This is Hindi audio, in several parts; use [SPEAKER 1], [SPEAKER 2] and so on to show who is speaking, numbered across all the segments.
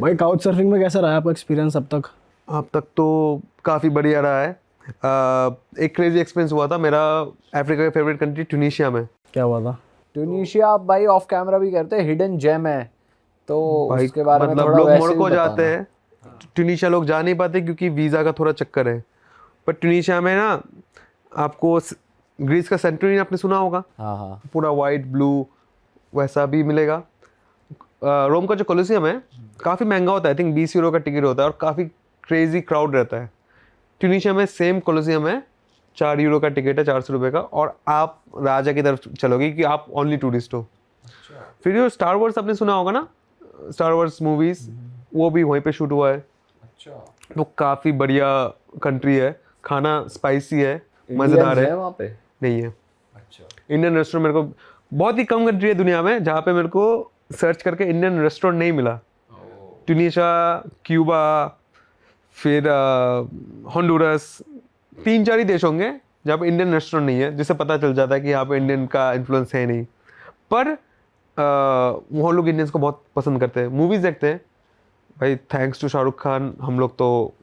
[SPEAKER 1] भाई काउच सर्फिंग में कैसा रहा आपका एक्सपीरियंस अब तक?
[SPEAKER 2] अब तक तो काफ़ी बढ़िया रहा है। एक क्रेजी एक्सपीरियंस हुआ था मेरा अफ्रीका का फेवरेट कंट्री ट्यूनीशिया में।
[SPEAKER 1] क्या हुआ था?
[SPEAKER 3] ट्यूनीशिया आप भाई ऑफ कैमरा भी करते हैं, हिडन जेम है, तो
[SPEAKER 2] भाई
[SPEAKER 3] उसके बारे में
[SPEAKER 2] मतलब
[SPEAKER 3] थोड़ा
[SPEAKER 2] लोग
[SPEAKER 3] वैसे भी
[SPEAKER 2] मोरक्को जाते
[SPEAKER 3] बताना।
[SPEAKER 2] हैं, ट्यूनीशिया लोग जा नहीं पाते क्योंकि वीज़ा का थोड़ा चक्कर है। पर ट्यूनीशिया में ना आपको ग्रीस का सेंटोरिन आपने सुना होगा,
[SPEAKER 3] हाँ हाँ।
[SPEAKER 2] पूरा वाइट ब्लू वैसा भी मिलेगा। रोम का जो कोलोसियम है काफ़ी महंगा होता है, आई थिंक 20 यूरो का टिकट होता है और काफ़ी क्रेजी क्राउड रहता है। ट्यूनीशिया में सेम कोलोसियम है, 4 यूरो का टिकट है, 400 रुपये का, और आप राजा की तरफ चलोगे कि आप ओनली टूरिस्ट हो। फिर जो स्टार वॉर्स आपने सुना होगा ना, स्टार वॉर्स मूवीज, वो भी वहीं पे शूट हुआ है। तो काफ़ी बढ़िया कंट्री है, खाना स्पाइसी है, मज़ेदार है।
[SPEAKER 3] वहाँ पे
[SPEAKER 2] नहीं है इंडियन रेस्टोरेंट, मेरे को बहुत ही कम कंट्री है दुनिया में जहाँ पे मेरे को सर्च करके इंडियन रेस्टोरेंट नहीं मिला। ट्यूनीशिया, क्यूबा, फिर होंडुरस, 3-4 ही देश होंगे जहाँ पे इंडियन रेस्टोरेंट नहीं है, जिससे पता चल जाता है कि यहाँ पे इंडियन का इन्फ्लुएंस है नहीं। पर वो लोग इंडियंस को बहुत पसंद करते हैं, मूवीज़ देखते हैं। भाई थैंक्स टू शाहरुख खान हम लोग तो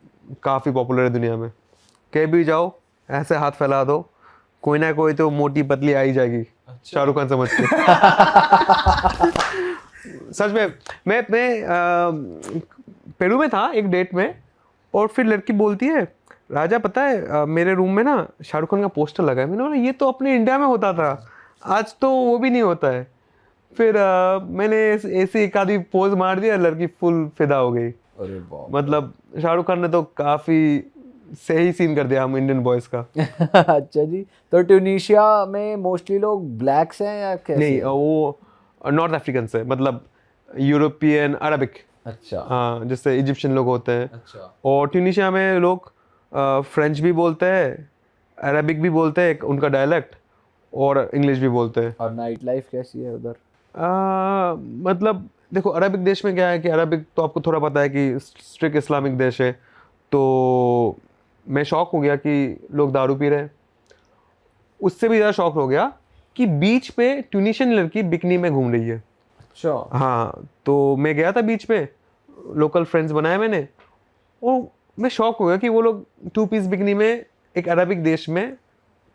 [SPEAKER 2] काफ़ी पॉपुलर है दुनिया में। कहीं भी जाओ ऐसे हाथ फैला दो, कोई ना कोई तो मोटी पतली आ ही जाएगी। शाहरुख खान समझ के। सच में मैं पेरू में था एक डेट में, और फिर लड़की बोलती है, राजा पता है मेरे रूम में ना शाहरुख खान का पोस्टर लगा है। मैंने बोला ये तो अपने इंडिया में होता था, आज तो वो भी नहीं होता है। फिर मैंने ऐसे एक आधी पोज मार दिया, लड़की फुल फिदा हो गई।
[SPEAKER 3] अरे बाप।
[SPEAKER 2] मतलब शाहरुख खान ने तो काफ़ी सही सीन कर दिया हम इंडियन बॉयज़ का।
[SPEAKER 3] अच्छा जी, तो ट्यूनीशिया में मोस्टली लोग ब्लैक्स हैं या कैसे?
[SPEAKER 2] नहीं, वो नॉर्थ अफ्रीकन से, मतलब यूरोपियन अरबिक।
[SPEAKER 3] अच्छा
[SPEAKER 2] हाँ, जैसे इजिप्शियन लोग होते हैं।
[SPEAKER 3] अच्छा।
[SPEAKER 2] और ट्यूनीशिया में लोग फ्रेंच भी बोलते हैं, अरबिक भी बोलते हैं, उनका डायलेक्ट, और इंग्लिश भी बोलते हैं।
[SPEAKER 3] और नाइट लाइफ कैसी है उधर?
[SPEAKER 2] मतलब देखो अरबिक देश में क्या है कि अरबिक तो आपको थोड़ा पता है कि स्ट्रिक्ट इस्लामिक देश है। तो मैं शॉक हो गया कि लोग दारू पी रहे हैं। उससे भी ज़्यादा शॉक हो गया कि बीच पे ट्यूनीशियन लड़की बिकनी में घूम रही है।
[SPEAKER 3] अच्छा।
[SPEAKER 2] हाँ, तो मैं गया था बीच पे, लोकल फ्रेंड्स बनाए मैंने, और मैं शॉक हो गया कि वो लोग 2 पीस बिकनी में एक अरबिक देश में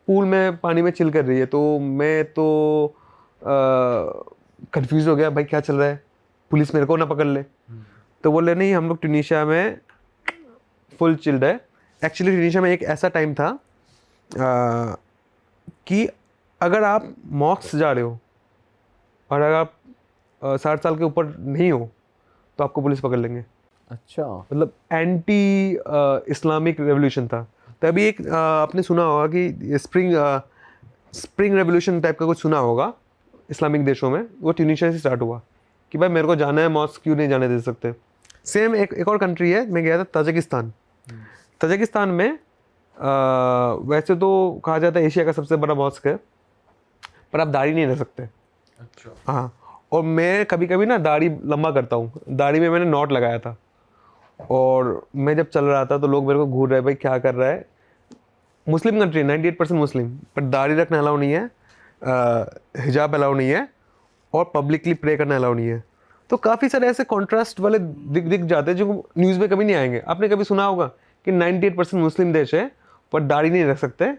[SPEAKER 2] पूल में पानी में चिल कर रही है। तो मैं तो कंफ्यूज हो गया, भाई क्या चल रहा है, पुलिस मेरे को ना पकड़ ले। तो बोले नहीं हम लोग ट्यूनीशिया में फुल चिल्ड है। एक्चुअली ट्यूनीशिया में एक ऐसा टाइम था कि अगर आप मॉस्क जा रहे हो और अगर आप 60 साल के ऊपर नहीं हो तो आपको पुलिस पकड़ लेंगे।
[SPEAKER 3] अच्छा।
[SPEAKER 2] मतलब एंटी इस्लामिक रेवोल्यूशन था। तभी एक आपने सुना होगा कि स्प्रिंग रेवोल्यूशन टाइप का कुछ सुना होगा इस्लामिक देशों में, वो ट्यूनीशिया से स्टार्ट हुआ कि भाई मेरे को जाना है मॉस्क, क्यों नहीं जाने दे सकते। सेम एक और कंट्री है, मैं गया था ताजिकिस्तान। ताजिकिस्तान में वैसे तो कहा जाता है एशिया का सबसे बड़ा मॉस्क है, पर आप दाढ़ी नहीं रख सकते।
[SPEAKER 3] अच्छा।
[SPEAKER 2] हाँ, और मैं कभी कभी ना दाढ़ी लंबा करता हूँ, दाढ़ी में मैंने नॉट लगाया था, और मैं जब चल रहा था तो लोग मेरे को घूर रहे, भाई क्या कर रहा है। मुस्लिम कंट्री 98% मुस्लिम, पर दाढ़ी रखना अलाउ नहीं है, हिजाब अलाउ नहीं है, और पब्लिकली प्रे करना अलाउ नहीं है। तो काफ़ी सारे ऐसे कॉन्ट्रास्ट वाले दिख जाते हैं जो न्यूज़ में कभी नहीं आएंगे। आपने कभी सुना होगा कि 98% मुस्लिम देश है पर दाढ़ी नहीं रख सकते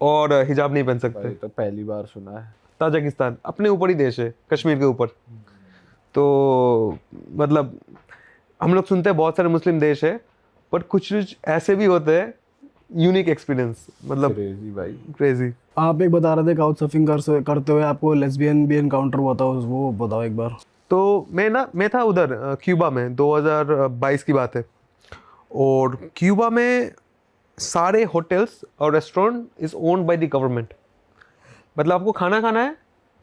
[SPEAKER 2] और हिजाब नहीं पहन सकते।
[SPEAKER 3] तो पहली बार सुना है।
[SPEAKER 2] ताजिकिस्तान अपने ऊपर ही देश है, कश्मीर के ऊपर। तो मतलब हम लोग सुनते हैं बहुत सारे मुस्लिम देश है, पर कुछ ऐसे भी होते हैं यूनिक एक्सपीरियंस, मतलब
[SPEAKER 3] क्रेजी भाई।
[SPEAKER 2] क्रेजी।
[SPEAKER 1] आप एक बता रहे थे काउच सर्फिंग करते हुए आपको लेस्बियन भी एनकाउंटर हुआ था, वो बताओ एक बार।
[SPEAKER 2] तो मैं था उधर क्यूबा में, 2022 की बात है। और क्यूबा में सारे होटल्स और restaurant is owned by the government. मतलब आपको खाना खाना है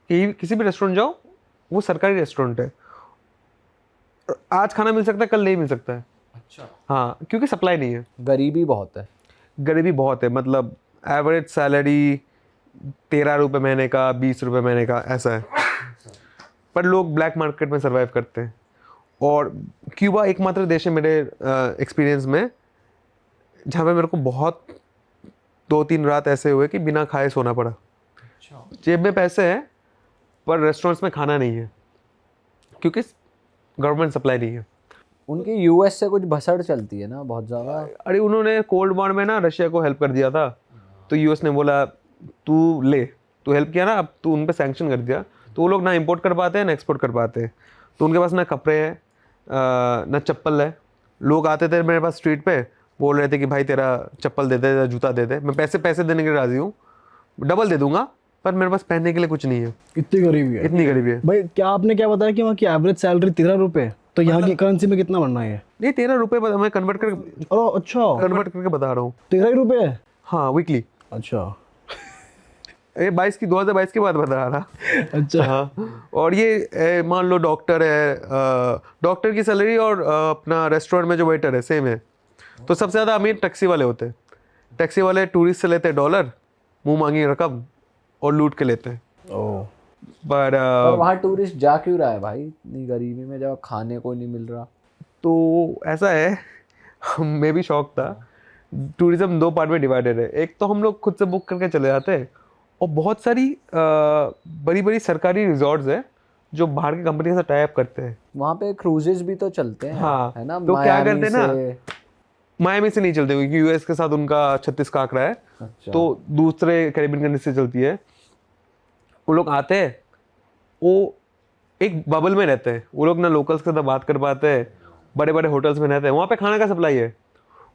[SPEAKER 2] कि किसी भी रेस्टोरेंट जाओ, वो सरकारी रेस्टोरेंट है। आज खाना मिल सकता है, कल नहीं मिल सकता है।
[SPEAKER 3] अच्छा।
[SPEAKER 2] हाँ, क्योंकि सप्लाई नहीं है।
[SPEAKER 3] गरीबी बहुत है।
[SPEAKER 2] गरीबी बहुत है, मतलब एवरेज सैलरी 13 रुपये महीने का, 20 रुपये महीने का ऐसा है। पर लोग ब्लैक मार्केट में सर्वाइव करते हैं। और क्यूबा एकमात्र देश है मेरे एक्सपीरियंस में जहाँ पे मेरे को बहुत 2-3 रात ऐसे हुए कि बिना खाए सोना पड़ा। जेब में पैसे हैं पर रेस्टोरेंट्स में खाना नहीं है, क्योंकि गवर्नमेंट सप्लाई नहीं है।
[SPEAKER 3] उनकी यूएस से कुछ भसड़ चलती है ना बहुत ज़्यादा।
[SPEAKER 2] अरे उन्होंने कोल्ड वॉर में ना रशिया को हेल्प कर दिया था, तो यूएस ने बोला तू हेल्प किया ना, अब तू उन पे सैंक्शन कर दिया, तो वो लोग ना इंपोर्ट कर पाते हैं ना एक्सपोर्ट कर पाते हैं। तो उनके पास ना कपड़े हैं ना चप्पल है। लोग आते थे मेरे पास स्ट्रीट पे, बोल रहे थे कि भाई तेरा चप्पल दे दे, जूता दे दे, मैं पैसे देने के लिए राजी हूँ, डबल दे दूंगा, पर मेरे पास पहनने के लिए कुछ नहीं है।
[SPEAKER 1] इतनी गरीबी है।
[SPEAKER 2] इतनी गरीबी है
[SPEAKER 1] भाई क्या आपने क्या बताया कि वहाँ की एवरेज सैलरी 13 रुपए, तो यहाँ की करेंसी में कितना बनना है?
[SPEAKER 2] नहीं, 13 रुपये मैं कन्वर्ट
[SPEAKER 1] अच्छा
[SPEAKER 2] करके बता रहा हूँ।
[SPEAKER 1] 13 ही रुपए?
[SPEAKER 2] हाँ वीकली।
[SPEAKER 1] अच्छा
[SPEAKER 2] ये 2022 की बात बता रहा था।
[SPEAKER 1] अच्छा
[SPEAKER 2] हाँ, और ये मान लो डॉक्टर है, डॉक्टर की सैलरी और अपना रेस्टोरेंट में जो वेटर है सेम है। तो सबसे ज़्यादा अमीर टैक्सी वाले होते हैं। टैक्सी वाले टूरिस्ट से लेते हैं डॉलर, मुंह मांगी रकम, और लूट के लेते हैं।
[SPEAKER 1] ओ
[SPEAKER 2] पर
[SPEAKER 3] वहाँ टूरिस्ट जा क्यों रहा है भाई इतनी गरीबी में जब खाने को नहीं मिल रहा?
[SPEAKER 2] तो ऐसा है, मैं भी शौक था। टूरिज्म 2 पार्ट में डिवाइडेड है। एक तो हम लोग खुद से बुक करके चले जाते हैं, और बहुत सारी बड़ी बड़ी सरकारी रिजॉर्ट्स है जो बाहर की कंपनी के साथ टाई अप करते हैं।
[SPEAKER 3] वहाँ पे क्रूजेस भी तो चलते हैं।
[SPEAKER 2] हाँ,
[SPEAKER 3] है ना?
[SPEAKER 2] तो क्या
[SPEAKER 3] मायामी
[SPEAKER 2] करते हैं ना,
[SPEAKER 3] से-
[SPEAKER 2] मायामी से नहीं चलते क्योंकि यूएस के साथ उनका 36 का आंकड़ा है।
[SPEAKER 3] अच्छा।
[SPEAKER 2] तो दूसरे कैरिबियन कंट्री से चलती है। वो लोग आते हैं, वो एक बबल में रहते हैं, वो लोग ना लोकल्स के साथ बात कर पाते हैं, बड़े बड़े होटल्स में रहते हैं। वहाँ पे खाने का सप्लाई है।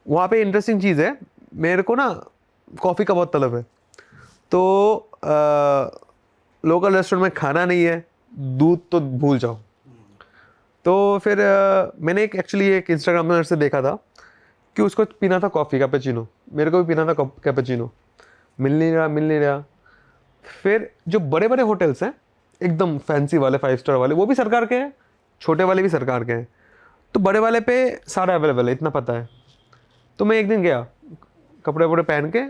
[SPEAKER 2] वहाँ पे इंटरेस्टिंग चीज़ है, मेरे को ना कॉफ़ी का बहुत तलब है। तो लोकल रेस्टोरेंट में खाना नहीं है, दूध तो भूल जाओ। तो फिर मैंने एक्चुअली एक इंस्टाग्राम में से देखा था कि उसको पीना था कॉफ़ी, कैपेचिनो। मेरे को भी पीना था कैपेचिनो, मिल नहीं रहा। फिर जो बड़े बड़े होटल्स हैं एकदम फैंसी वाले, 5 स्टार वाले, वो भी सरकार के हैं, छोटे वाले भी सरकार के हैं। तो बड़े वाले पे सारा अवेलेबल है, इतना पता है। तो मैं एक दिन गया कपड़े वपड़े पहन के,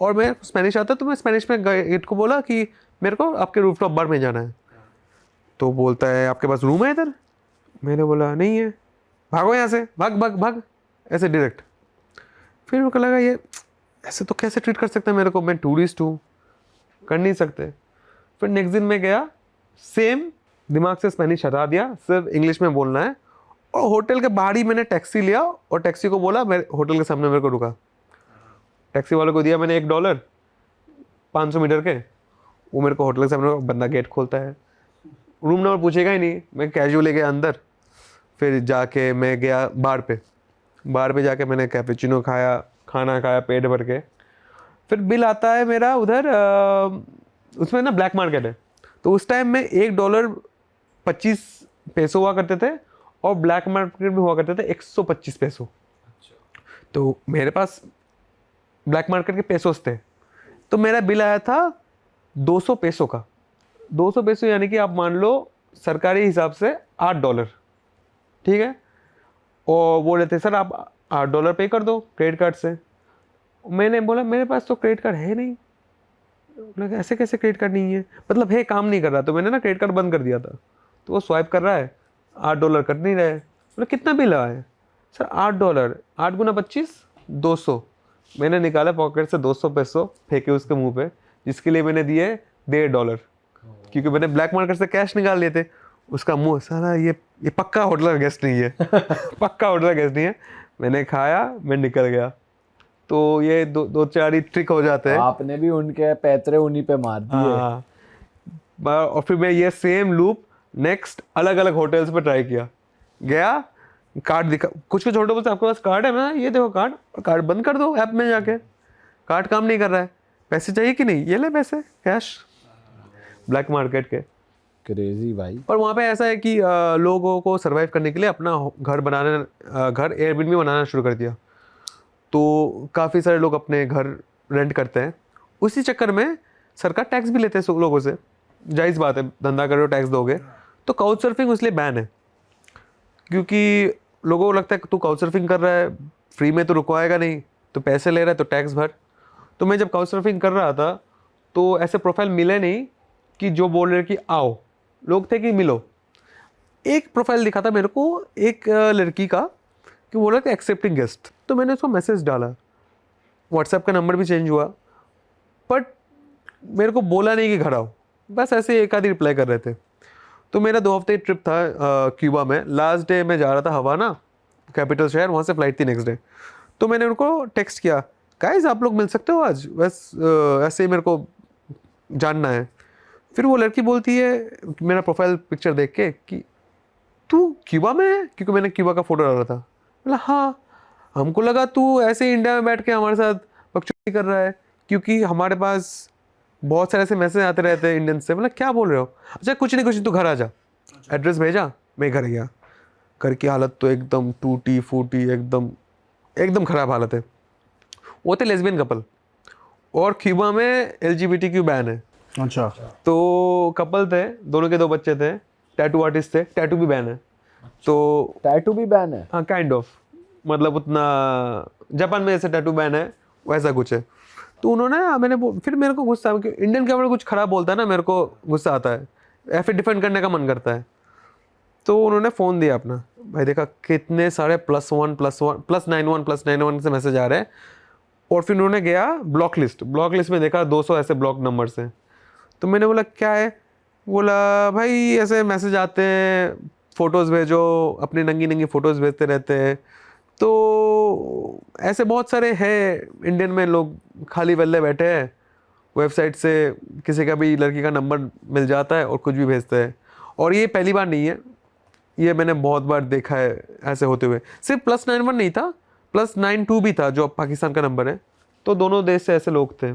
[SPEAKER 2] और मैं स्पेनिश आता, तो मैं स्पेनिश में गेट को बोला कि मेरे को आपके रूफटॉप बार में जाना है। तो बोलता है आपके पास रूम है इधर? मैंने बोला नहीं है। भागो यहाँ से, भाग भाग भाग, ऐसे डायरेक्ट। फिर मेरे को लगा ये ऐसे तो कैसे ट्रीट कर सकते हैं मेरे को, मैं टूरिस्ट हूँ, कर नहीं सकते। फिर नेक्स्ट दिन मैं गया, सेम दिमाग से स्पेनिश हटा दिया, सिर्फ इंग्लिश में बोलना है। और होटल के बाहर ही मैंने टैक्सी लिया, और टैक्सी को बोला, मेरे होटल के सामने मेरे को रुका। टैक्सी वाले को दिया मैंने $1 500 मीटर के। वो मेरे को होटल के सामने, बंदा गेट खोलता है, रूम नंबर पूछेगा ही नहीं। मैं कैजुअली गया अंदर। फिर जाके मैं गया बार पे जाके मैंने कैपेचिनो खाया, खाना खाया पेट भर के। फिर बिल आता है मेरा उधर, उसमें ना ब्लैक मार्केट है। तो उस टाइम में $1.25 हुआ करते थे, और ब्लैक मार्केट में हुआ करते थे 125 पैसों। तो मेरे पास ब्लैक मार्केट के पेसोस थे, तो मेरा बिल आया था 200 पैसों का। 200 पैसों यानी कि आप मान लो सरकारी हिसाब से $8, ठीक है। और बोल रहे थे सर आप $8 पे कर दो क्रेडिट कार्ड से। मैंने बोला मेरे पास तो क्रेडिट कार्ड है नहीं। बोला ऐसे कैसे क्रेडिट कार्ड नहीं है, मतलब है काम नहीं कर रहा। तो मैंने ना क्रेडिट कार्ड बंद कर दिया था। तो वो स्वाइप कर रहा है, $8 कट नहीं रहे। बोला कितना बिल आया है? सर $8, 8 गुना 25, 200। मैंने निकाला पॉकेट से 200 पैसों, फेंके उसके मुंह पे, जिसके लिए मैंने दिए $1.5, क्योंकि मैंने ब्लैक मार्केट से कैश निकाल लिए थे। उसका मुंह, सारा ये पक्का होटल का गेस्ट नहीं है, पक्का होटल का गेस्ट नहीं है। मैंने खाया, मैं निकल गया। तो ये दो चार ही ट्रिक हो जाते हैं।
[SPEAKER 3] आपने भी उनके पैतरे उन्हीं पे मार दिए।
[SPEAKER 2] हाँ, और फिर मैं ये सेम लूप नेक्स्ट अलग अलग होटल्स पे ट्राई किया। गया, कार्ड दिखा, कुछ होटल बोलते आपके पास कार्ड है? मैं ये देखो कार्ड, और कार्ड बंद कर दो ऐप में जाके, कार्ड काम नहीं कर रहा है। पैसे चाहिए कि नहीं? ये ले पैसे कैश, ब्लैक मार्केट के।
[SPEAKER 3] क्रेजी भाई।
[SPEAKER 2] और वहाँ पे ऐसा है कि लोगों को सरवाइव करने के लिए अपना घर एयरबिनबी बनाना शुरू कर दिया। तो काफ़ी सारे लोग अपने घर रेंट करते हैं। उसी चक्कर में सरकार टैक्स भी लेते हैं लोगों से। जायज़ बात है, धंधा करो टैक्स दोगे। तो काउच सर्फिंग इसलिए बैन है क्योंकि लोगों को लगता है कि तू काउच सर्फिंग कर रहा है, फ्री में तो रुकवाएगा नहीं, तो पैसे ले रहा है तो टैक्स भर। तो मैं जब काउच सर्फिंग कर रहा था तो ऐसे प्रोफाइल मिले नहीं कि जो बोल रहे कि आओ, लोग थे कि मिलो। एक प्रोफाइल दिखा था मेरे को एक लड़की का कि बोल रहा था एक्सेप्टिंग गेस्ट। तो मैंने उसको मैसेज डाला, व्हाट्सएप का नंबर भी चेंज हुआ, बट मेरे को बोला नहीं कि घर आओ, बस ऐसे एक आधी रिप्लाई कर रहे थे। तो मेरा 2 हफ्ते ट्रिप था क्यूबा में। लास्ट डे मैं जा रहा था हवाना, कैपिटल शहर, वहाँ से फ्लाइट थी नेक्स्ट डे। तो मैंने उनको टेक्स्ट किया, गाइस आप लोग मिल सकते हो आज, बस ऐसे ही मेरे को जानना है। फिर वो लड़की बोलती है मेरा प्रोफाइल पिक्चर देख के कि तू क्यूबा में है, क्योंकि मैंने क्यूबा का फ़ोटो डाला था। बोला हाँ, हमको लगा तू ऐसे ही इंडिया में बैठ के हमारे साथ बकचोदी कर रहा है, क्योंकि हमारे पास बहुत सारे ऐसे मैसेज आते रहते हैं इंडियन से। बोला क्या बोल रहे हो? अच्छा कुछ नहीं तू घर आ जा। एड्रेस भेजा, मैं घर गया। घर की हालत तो एकदम टूटी फूटी, एकदम एकदम ख़राब हालत है। वो थे लेस्बियन कपल, और क्यूबा में LGBTQ बैन है।
[SPEAKER 1] अच्छा।
[SPEAKER 2] तो कपल थे, दोनों के 2 बच्चे थे, टैटू आर्टिस्ट थे, टैटू भी बैन है। तो
[SPEAKER 3] टैटू भी बैन है?
[SPEAKER 2] हाँ काइंड ऑफ, मतलब उतना जापान में जैसे टैटू बैन है वैसा कुछ है। तो उन्होंने फिर मेरे को गुस्सा, इंडियन कैमरा कुछ ख़राब बोलता है ना, मेरे को गुस्सा आता है या फिर डिफेंड करने का मन करता है। तो उन्होंने फ़ोन दिया अपना, भाई देखा कितने सारे +1 +91 +91 से मैसेज आ रहे हैं। और फिर उन्होंने गया ब्लॉक लिस्ट में देखा 200 ऐसे ब्लॉक नंबर्स हैं। तो मैंने बोला क्या है? बोला भाई ऐसे मैसेज आते हैं, फ़ोटोज़ भेजो, अपनी नंगी नंगी फ़ोटोज़ भेजते रहते हैं। तो ऐसे बहुत सारे हैं इंडियन में, लोग खाली वेल्ले बैठे हैं, वेबसाइट से किसी का भी लड़की का नंबर मिल जाता है और कुछ भी भेजते हैं। और ये पहली बार नहीं है, ये मैंने बहुत बार देखा है ऐसे होते हुए। सिर्फ +91 नहीं था, +92 भी था, जो पाकिस्तान का नंबर है। तो दोनों देश से ऐसे लोग थे।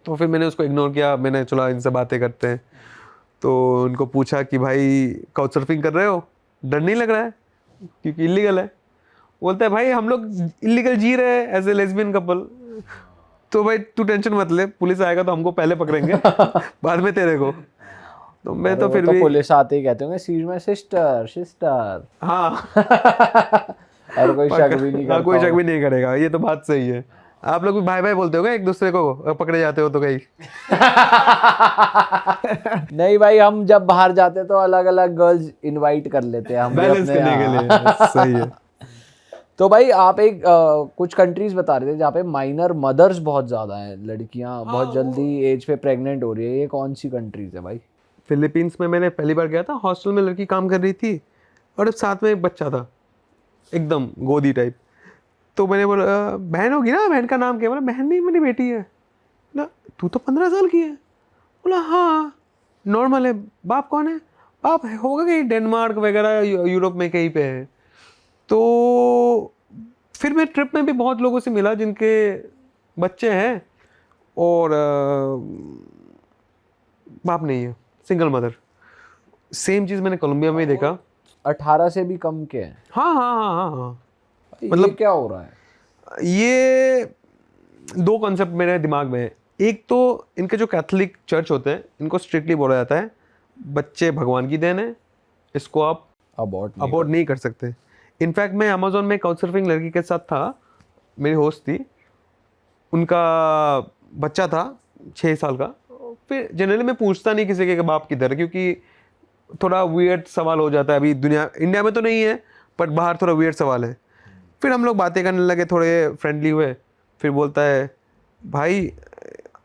[SPEAKER 2] तो फिर मैंने उसको इग्नोर किया, मैंने चला इनसे बातें करते हैं। तो उनको पूछा कि भाई काउच सर्फिंग कर रहे हो, डर नहीं लग रहा है क्योंकि इलीगल है? बोलता है भाई हम लोग इलीगल जी रहे हैं एज ए लेस्बियन कपल। तो भाई तू टेंशन मत ले, पुलिस आएगा तो हमको पहले पकड़ेंगे बाद में तेरे को। तो मैं तो फिर भी
[SPEAKER 3] पुलिस आते ही कहते होंगे सी माय सिस्टर।
[SPEAKER 2] हाँ
[SPEAKER 3] और कोई शक भी नहीं करता।
[SPEAKER 2] कोई शक भी नहीं करेगा, ये तो बात सही है। आप लोग भी भाई भाई बोलते हो एक दूसरे को, पकड़े जाते हो तो कहीं?
[SPEAKER 3] नहीं भाई, हम जब बाहर जाते तो अलग अलग गर्ल्स इनवाइट कर लेते हैं हम
[SPEAKER 2] बैलेंस करने के लिए। सही है।
[SPEAKER 3] तो भाई आप एक कुछ कंट्रीज बता रहे थे जहाँ पे माइनर मदर्स बहुत ज्यादा हैं, लड़कियां बहुत जल्दी एज पे प्रेग्नेंट हो रही है, ये कौन सी कंट्रीज है भाई?
[SPEAKER 2] फिलीपींस में मैंने पहली बार गया था, हॉस्टल में लड़की काम कर रही थी और साथ में एक बच्चा था, एकदम गोदी टाइप। तो मैंने बोला बहन होगी ना, बहन का नाम क्या? बोला बहन नहीं, मेरी बेटी है। बोला तू तो 15 साल की है। बोला हाँ नॉर्मल है। बाप कौन है? बाप होगा कहीं डेनमार्क वगैरह यूरोप में कहीं पे है। तो फिर मैं ट्रिप में भी बहुत लोगों से मिला जिनके बच्चे हैं और बाप नहीं है, सिंगल मदर। सेम चीज़ मैंने कोलंबिया में ही देखा।
[SPEAKER 3] 18 से भी कम के हैं?
[SPEAKER 2] हाँ हाँ हाँ हाँ हाँ।
[SPEAKER 3] मतलब ये क्या हो रहा है?
[SPEAKER 2] ये 2 कॉन्सेप्ट मेरे दिमाग में है। एक तो इनके जो कैथोलिक चर्च होते हैं, इनको स्ट्रिक्टली बोला जाता है बच्चे भगवान की देन है, इसको आप अबॉर्ट नहीं कर सकते। इनफैक्ट मैं अमेजोन में काउच सर्फिंग लड़की के साथ था, मेरी होस्ट थी, उनका बच्चा था 6 साल का। फिर जनरली मैं पूछता नहीं किसी के बाप किधर है, क्योंकि थोड़ा वियर्ड सवाल हो जाता है। अभी इंडिया में तो नहीं है, पर बाहर थोड़ा वियर्ड सवाल है। फिर हम लोग बातें करने लगे, थोड़े फ्रेंडली हुए। फिर बोलता है भाई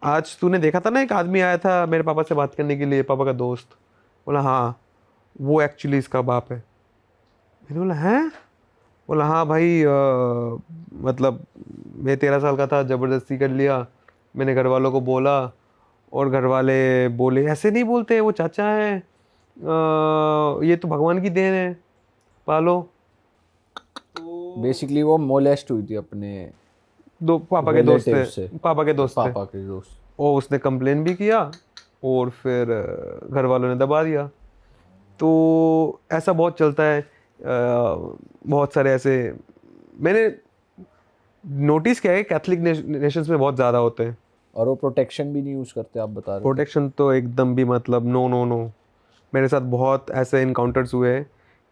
[SPEAKER 2] आज तूने देखा था ना एक आदमी आया था मेरे पापा से बात करने के लिए, पापा का दोस्त। बोला हाँ, वो एक्चुअली इसका बाप है। मैंने बोला हैं? बोला हाँ भाई मतलब मैं 13 साल का था, ज़बरदस्ती कर लिया, मैंने घर वालों को बोला और घर वाले बोले ऐसे नहीं बोलते, वो चाचा है, ये तो भगवान की देन है, पालो।
[SPEAKER 3] बेसिकली वो मोलेस्ट हुई थी अपने
[SPEAKER 2] पापा के दोस्त
[SPEAKER 3] relatives
[SPEAKER 2] थे,
[SPEAKER 3] से।
[SPEAKER 2] पापा के दोस्त थे।
[SPEAKER 3] पापा के दोस्त।
[SPEAKER 2] और उसने कंप्लेन भी किया और फिर घर वालों ने दबा दिया। तो ऐसा बहुत चलता है। बहुत सारे ऐसे मैंने नोटिस किया है कैथलिक नेशंस में बहुत ज़्यादा होते हैं।
[SPEAKER 3] और वो प्रोटेक्शन भी नहीं यूज़ करते, आप बता रहे थे।
[SPEAKER 2] प्रोटेक्शन तो एकदम भी मतलब नो नो नो। मेरे साथ बहुत ऐसे इनकाउंटर्स हुए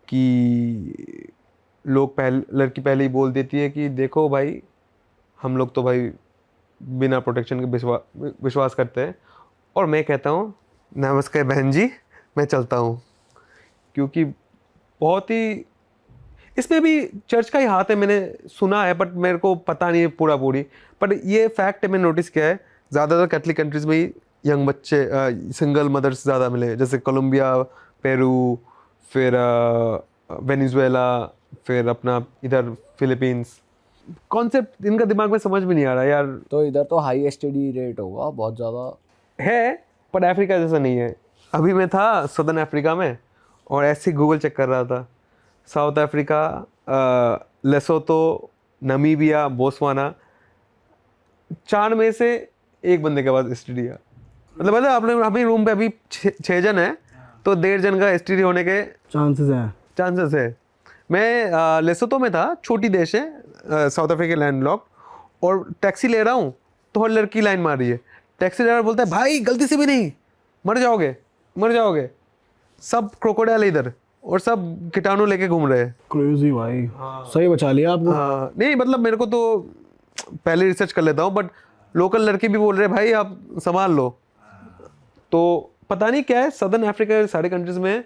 [SPEAKER 2] कि लड़की पहले ही बोल देती है कि देखो भाई हम लोग तो भाई बिना प्रोटेक्शन के विश्वास करते हैं। और मैं कहता हूँ नमस्कार बहन जी, मैं चलता हूँ, क्योंकि बहुत ही इसमें भी चर्च का ही हाथ है। मैंने सुना है बट मेरे को पता नहीं है पूरी, पर ये फैक्ट है, मैंने नोटिस किया है ज़्यादातर कैथलिक कंट्रीज़ में ही यंग बच्चे सिंगल मदर्स ज़्यादा मिले, जैसे कोलंबिया, पेरू, फिर वेनेजुएला, फिर अपना इधर फिलीपींस। कॉन्सेप्ट इनका दिमाग में समझ में नहीं आ रहा यार।
[SPEAKER 3] तो इधर तो हाई एसटीडी रेट होगा बहुत ज़्यादा।
[SPEAKER 2] है पर अफ्रीका जैसा नहीं है। अभी मैं था सदर्न अफ्रीका में और ऐसे गूगल चेक कर रहा था, साउथ अफ्रीका, लेसोतो, नमीबिया, बोस्वाना, 4 में से एक बंदे के पास एसटीडी है। मतलब आपने अभी रूम पे अभी 6 जन है तो 1.5 जन का एसटीडी होने के चांसेस है। मैं लेसोतो में था, छोटी देश है साउथ अफ्रीका लैंडलॉक्ड, और टैक्सी ले रहा हूँ तो हर लड़की लाइन मार रही है। टैक्सी ड्राइवर बोलता है भाई गलती से भी नहीं, मर जाओगे मर जाओगे। सब क्रोकोडाइल इधर और सब कीटाणु लेके घूम रहे हैं।
[SPEAKER 1] क्रेजी भाई। सही बचा लिया आपको।
[SPEAKER 2] नहीं मतलब मेरे को तो पहले रिसर्च कर लेता हूँ, बट लोकल लड़के भी बोल रहे हैं भाई आप संभाल लो। तो पता नहीं क्या है सदर्न अफ्रीका सारे कंट्रीज में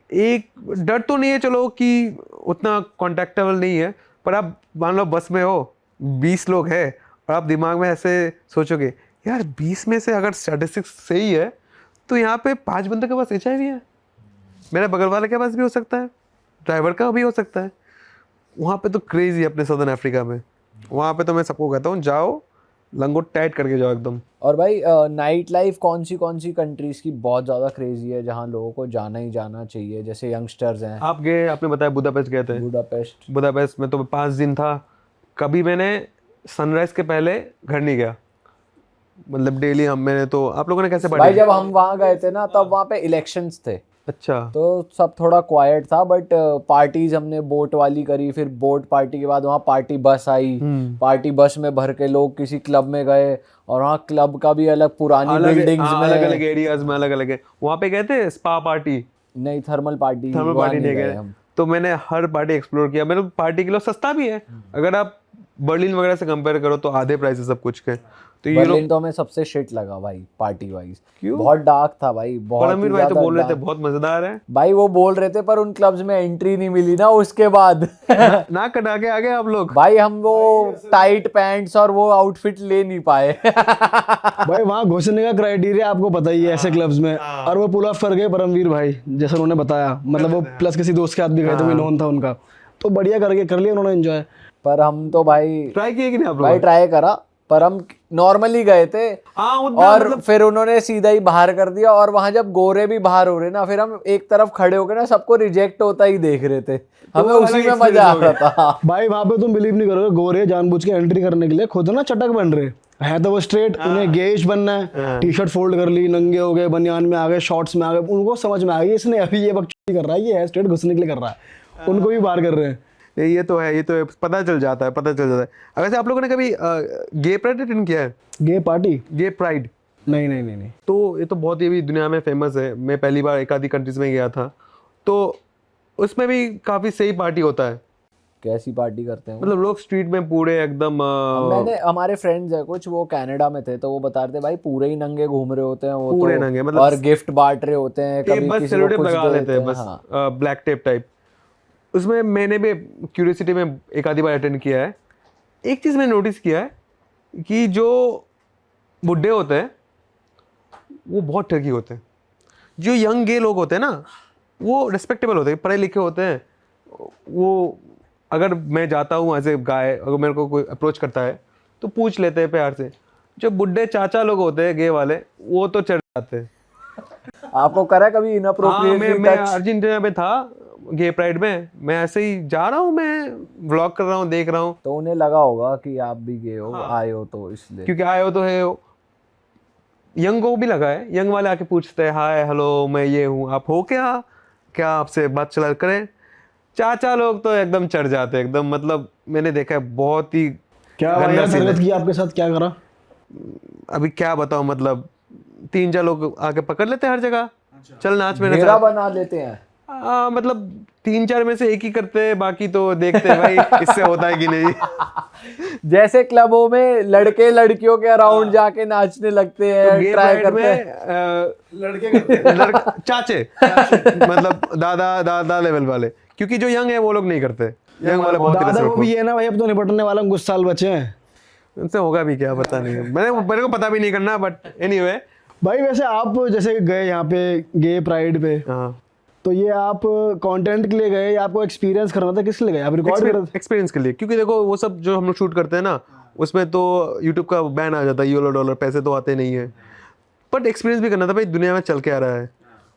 [SPEAKER 2] एक डर तो नहीं है चलो कि उतना कॉन्टैक्टेबल नहीं है, पर आप मान लो बस में हो 20 लोग हैं और आप दिमाग में ऐसे सोचोगे यार 20 में से अगर स्टैटिस्टिक्स सही है तो यहाँ पे 5 बंदे के पास HIV है, मेरे बगल वाले के पास भी हो सकता है, ड्राइवर का भी हो सकता है। वहाँ पे तो क्रेजी है अपने सदर्न अफ्रीका में। वहाँ पे तो मैं सबको कहता हूँ जाओ लंगोट टाइट करके जाओ एकदम।
[SPEAKER 3] और भाई नाइट लाइफ कौन सी कंट्रीज की बहुत ज़्यादा क्रेजी है जहाँ लोगों को जाना ही जाना चाहिए, जैसे यंगस्टर्स हैं?
[SPEAKER 2] आप गए, आपने बताया बुदापेस्ट गए थे। बुदापेस्ट में तो 5 दिन था, कभी मैंने सनराइज के पहले घर नहीं गया। मतलब डेली मैंने तो, आप लोगों ने कैसे पढ़ा?
[SPEAKER 3] भाई जब हम वहाँ गए थे ना तब वहाँ पे इलेक्शंस थे।
[SPEAKER 2] अच्छा।
[SPEAKER 3] तो सब थोड़ा क्वाइट था, बट पार्टीज हमने बोट वाली करी, फिर बोट पार्टी के बाद वहाँ पार्टी बस आई, पार्टी बस में भर के लोग किसी क्लब में गए, और वहाँ क्लब का भी अलग पुरानी बिल्डिंग्स में
[SPEAKER 2] अलग अलग एरियाज में अलग अलग है। वहाँ पे गए थे स्पा पार्टी?
[SPEAKER 3] नहीं, थर्मल पार्टी
[SPEAKER 2] नहीं गए हम। तो मैंने हर पार्टी एक्सप्लोर किया। मेरे पार्टी के लिए सस्ता भी है, अगर आप बर्लिन वगैरह से कंपेयर करो तो आधे प्राइस है सब कुछ के। तो ये
[SPEAKER 3] बर्लिन तो हमें सबसे शिट लगा भाई पार्टी वाइज।
[SPEAKER 2] क्यों?
[SPEAKER 3] बहुत डार्क था भाई, बहुत।
[SPEAKER 2] परमवीर भाई तो बोल रहे थे बहुत मजेदार है।
[SPEAKER 3] भाई वो बोल रहे थे पर उन क्लब्स में एंट्री नहीं मिली ना उसके बाद।
[SPEAKER 2] ना कटा के आ गए आप लोग।
[SPEAKER 3] भाई हम वो टाइट पैंट्स और वो आउटफिट ले नहीं पाए।
[SPEAKER 1] भाई वहाँ घुसने का क्राइटेरिया आपको पता ही है ऐसे क्लब्स में, और वो पुल ऑफ कर गए परमवीर भाई जैसा उन्होंने बताया। मतलब वो प्लस किसी दोस्त के साथ भी गए थे, नॉन था उनका, तो बढ़िया करके कर लिया उन्होंने एंजॉय।
[SPEAKER 3] पर हम तो भाई
[SPEAKER 2] ट्राई किए कि नहीं आप लोग?
[SPEAKER 3] भाई ट्राई करा, पर हम नॉर्मली गए थे और मतलब फिर उन्होंने सीधा ही बाहर कर दिया। और वहां जब गोरे भी बाहर हो रहे ना, फिर हम एक तरफ खड़े होकर ना सबको रिजेक्ट होता ही देख रहे थे, हमें उसी में मजा आ रहा था।
[SPEAKER 1] भाई वहां पे तुम बिलीव नहीं करोगे, गोरे जानबूझ के एंट्री करने के लिए खुद ना चटक बन रहे है, तो वो स्ट्रेट उन्हें गेज बनना है, टी शर्ट फोल्ड कर ली, नंगे हो गए, बनियान में आ गए, शॉर्ट्स में आ गए। उनको समझ में आ गई इसने अभी ये बकचोदी कर रहा है, ये है स्ट्रेट घुसने के लिए कर रहा है, उनको भी बाहर कर रहे हैं।
[SPEAKER 2] ये तो है, ये तो है, पता चल जाता है। वैसे आप लोगों ने कभी गे प्राइड अटेंड किया है?
[SPEAKER 1] गे पार्टी?
[SPEAKER 2] Gay pride?
[SPEAKER 1] नहीं।
[SPEAKER 2] तो ये तो बहुत ही अभी दुनिया में फेमस है। मैं पहली बार एक आधी कंट्रीज में गया था, तो उसमें भी काफी सही पार्टी होता है।
[SPEAKER 3] कैसी पार्टी करते हैं?
[SPEAKER 2] मतलब लोग स्ट्रीट में पूरे एकदम
[SPEAKER 3] मैंने, हमारे फ्रेंड्स है कुछ, वो कनाडा में थे, तो वो बता रहे थे भाई पूरे ही नंगे घूम रहे होते हैं वो,
[SPEAKER 2] पूरे
[SPEAKER 3] तो,
[SPEAKER 2] नंगे, मतलब
[SPEAKER 3] और गिफ्ट बांट रहे होते हैं, कभी
[SPEAKER 2] बस
[SPEAKER 3] किसी को कुछ
[SPEAKER 2] लगा लेते हैं, बस
[SPEAKER 3] हाँ।
[SPEAKER 2] Black tape type. उसमें मैंने भी क्यूरियोसिटी में एक आधी बार अटेंड किया है। एक चीज़ मैंने नोटिस किया है कि जो बुढ़े होते हैं वो बहुत ठगी होते हैं। जो यंग गे लोग होते हैं ना वो रिस्पेक्टेबल होते हैं, पढ़े लिखे होते हैं। वो अगर मैं जाता हूँ एज ए गाय, अगर मेरे को कोई अप्रोच करता है तो पूछ लेते हैं प्यार से। जो बुढ़े चाचा लोग होते हैं गे वाले, वो तो चढ़ जाते हैं।
[SPEAKER 3] आपको करा कभी इनअप्रोप्रिएटली?
[SPEAKER 2] मैं अर्जेंटीना में था गे प्राइड में, मैं ऐसे ही जा रहा हूँ, मैं व्लॉग कर रहा हूँ, देख रहा हूँ,
[SPEAKER 3] तो उन्हें लगा होगा कि आप भी गए हो, आए हो, तो इसलिए।
[SPEAKER 2] क्योंकि आए हो तो है। यंग को भी लगा है, यंग वाले आके पूछते हैं हाय हेलो मैं ये हूँ, आप हो क्या आपसे बात चला करें। चाचा लोग तो एकदम चढ़ जाते हैं एकदम। मतलब मैंने देखा है बहुत ही
[SPEAKER 1] क्या हरकत की आपके साथ, क्या करा?
[SPEAKER 2] अभी क्या बताऊं, मतलब 3-4 लोग आके पकड़ लेते हैं हर जगह। चल नाच मेरे
[SPEAKER 3] साथ बना लेते हैं।
[SPEAKER 2] मतलब 3-4 में से एक ही करते हैं, बाकी तो देखते हैं भाई इससे होता है कि नहीं।
[SPEAKER 3] जैसे क्लबों में लड़के लड़कियों के अराउंड जाके नाचने लगते हैं,
[SPEAKER 2] तो
[SPEAKER 3] ट्राई करते हैं।
[SPEAKER 1] लड़के करते हैं,
[SPEAKER 2] चाचे मतलब दादा लेवल वाले, क्योंकि जो यंग है वो लोग नहीं करते। यंग वाले बहुत
[SPEAKER 1] दादा वो भी है ना भाई, अब तो निपटने वाला कुछ साल बचे हैं,
[SPEAKER 2] उनसे होगा भी क्या पता नहीं। मेरे को पता भी नहीं करना, बट एनीवे
[SPEAKER 1] भाई वैसे आप जैसे गए यहाँ पे गे प्राइड पे,
[SPEAKER 2] हाँ,
[SPEAKER 1] तो ये आप कंटेंट के लिए गए या आपको एक्सपीरियंस करना था, किस लिए गए आप? रिकॉर्ड कर
[SPEAKER 2] एक्सपीरियंस के लिए, क्योंकि देखो वो सब जो हम लोग शूट करते हैं ना, उसमें तो यूट्यूब का बैन आ जाता है, $, पैसे तो आते नहीं है, बट एक्सपीरियंस भी करना था भाई दुनिया में चल के आ रहा है।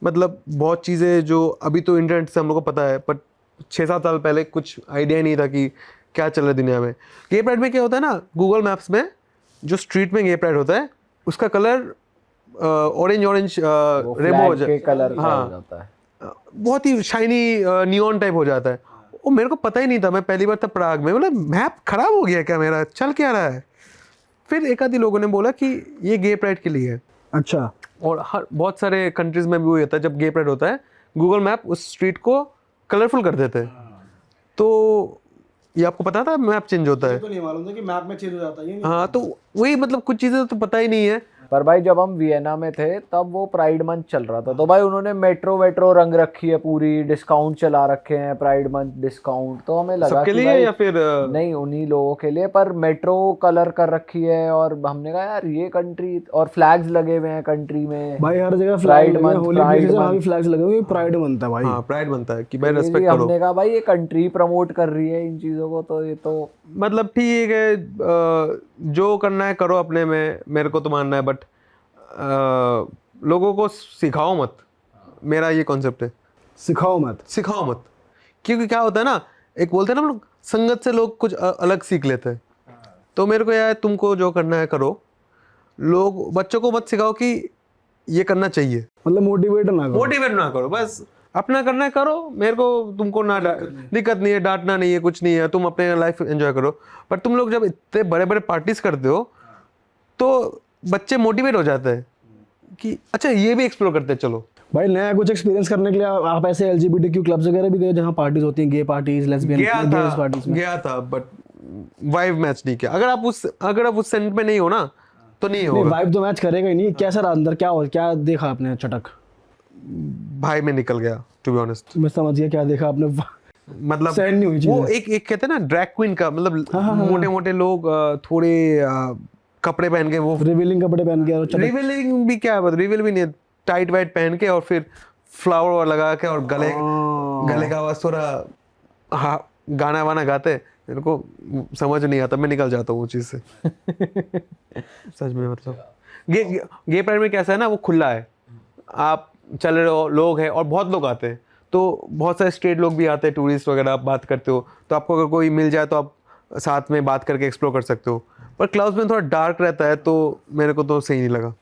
[SPEAKER 2] मतलब बहुत चीज़ें जो अभी तो इंटरनेट से हम लोग को पता है, बट 6-7 साल पहले कुछ आइडिया नहीं था कि क्या चल रहा है दुनिया में। गे प्राइड में क्या होता है ना, गूगल मैप्स में जो स्ट्रीट में गे प्राइड होता है उसका कलर ऑरेंज रेमो हो
[SPEAKER 3] के कलर का
[SPEAKER 2] हाँ,
[SPEAKER 3] हो जाता है,
[SPEAKER 2] बहुत ही शाइनी नियॉन टाइप हो जाता है। वो मेरे को पता ही नहीं था, मैं पहली बार था प्राग में, बोला मैप खराब हो गया क्या मेरा, चल क्या रहा है। फिर एक आधी लोगों ने बोला कि ये गे प्राइड के लिए है।
[SPEAKER 1] अच्छा,
[SPEAKER 2] और हर बहुत सारे कंट्रीज में भी वही होता है, जब गे प्राइड होता है गूगल मैप उस स्ट्रीट को कलरफुल कर देते हैं। तो ये आपको पता था मैप चेंज होता है?
[SPEAKER 1] तो नहीं मालूम था कि मैप में चेंज हो जाता है ये।
[SPEAKER 2] हाँ, तो वही मतलब कुछ चीज़ें तो पता ही नहीं है।
[SPEAKER 3] पर भाई जब हम वियना में थे तब वो प्राइड मंथ चल रहा था, तो भाई उन्होंने मेट्रो रंग रखी है पूरी, डिस्काउंट चला रखे हैं, प्राइड मंथ डिस्काउंट। तो हमें लगा
[SPEAKER 2] सबके
[SPEAKER 3] कि
[SPEAKER 2] लिए
[SPEAKER 3] भाई
[SPEAKER 2] या फिर
[SPEAKER 3] नहीं, उन्हीं लोगों के लिए, पर मेट्रो कलर कर रखी है। और हमने कहा यार ये कंट्री, और फ्लैग्स लगे हुए हैं कंट्री में
[SPEAKER 1] भाई हर जगह
[SPEAKER 3] Pride
[SPEAKER 1] flag
[SPEAKER 3] month,
[SPEAKER 1] Holi
[SPEAKER 3] Pride
[SPEAKER 1] के
[SPEAKER 3] month।
[SPEAKER 1] भी फ्लैग्स लगे हुए, प्राइड मंथ है भाई।
[SPEAKER 2] हाँ, प्राइड बनता है कि भाई
[SPEAKER 3] ये
[SPEAKER 2] रेस्पेक्ट करो।
[SPEAKER 3] हमने कहा भाई ये कंट्री प्रमोट कर रही है इन चीजों को, तो ये तो
[SPEAKER 2] मतलब ठीक है, जो करना है करो अपने में, मेरे को तो मानना है, बट लोगों को सिखाओ मत, मेरा ये कॉन्सेप्ट है।
[SPEAKER 1] सिखाओ मत।
[SPEAKER 2] सिखाओ मत, क्योंकि क्या होता है ना, एक बोलते हैं ना हम लोग, संगत से लोग कुछ अलग सीख लेते हैं। तो मेरे को यार तुमको जो करना है करो, लोग बच्चों को मत सिखाओ कि ये करना चाहिए,
[SPEAKER 1] मतलब मोटिवेट ना करो।
[SPEAKER 2] मोटिवेट ना करो, बस अपना करना है करो, मेरे को तुमको ना दिक्कत नहीं है, डांटना नहीं है, कुछ नहीं है, तुम अपने लाइफ एंजॉय करो। पर तुम लोग जब इतने बड़े बड़े पार्टीज करते हो तो बच्चे मोटिवेट हो जाते हैं कि अच्छा ये भी एक्सप्लोर करते हैं, चलो।
[SPEAKER 1] भाई नया कुछ एक्सपीरियंस करने के लिए आप ऐसे LGBTQ क्लब्स वगैरह भी गए जहाँ पार्टीज होती हैं, गे पार्टीज, लेस्बियन गेज पार्टीज में?
[SPEAKER 2] गया था, बट वाइब मैच नहीं किया। अगर आप उस सेंट में नहीं हो ना तो नहीं
[SPEAKER 1] नहीं,
[SPEAKER 2] होगा।
[SPEAKER 1] वाइब तो मैच करेगा ही नहीं। कैसा रहा अंदर, क्या देखा आपने चटक?
[SPEAKER 2] भाई में निकल गया, टू बी ऑनेस्ट।
[SPEAKER 1] मैं समझ गया क्या देखा आपने।
[SPEAKER 2] मतलब
[SPEAKER 1] सहन नहीं हुई
[SPEAKER 2] वो
[SPEAKER 1] चीजें।
[SPEAKER 2] एक कहते हैं ना ड्रैग क्वीन का, मतलब मोटे मोटे लोग थोड़े कपड़े पहन के, वो
[SPEAKER 1] रिवीलिंग कपड़े पहन के और चटक।
[SPEAKER 2] रिवीलिंग भी क्या, रिवील भी नहीं, टाइट वाइट पहन के और फिर फ्लावर लगा के और गले का आवाज थोड़ा, हाँ, गाना वाना गाते, मेरे को समझ नहीं आता, मैं निकल जाता हूँ वो चीज़ से। सच में, मतलब गे प्राइड में कैसा है ना, वो खुला है, आप चल रहे हो, लोग हैं और बहुत लोग आते हैं, तो बहुत सारे स्ट्रेट लोग भी आते हैं, टूरिस्ट वगैरह, आप बात करते हो तो आपको अगर कोई मिल जाए तो आप साथ में बात करके एक्सप्लोर कर सकते हो। पर क्लाउड्स में थोड़ा डार्क रहता है, तो मेरे को तो सही नहीं लगा।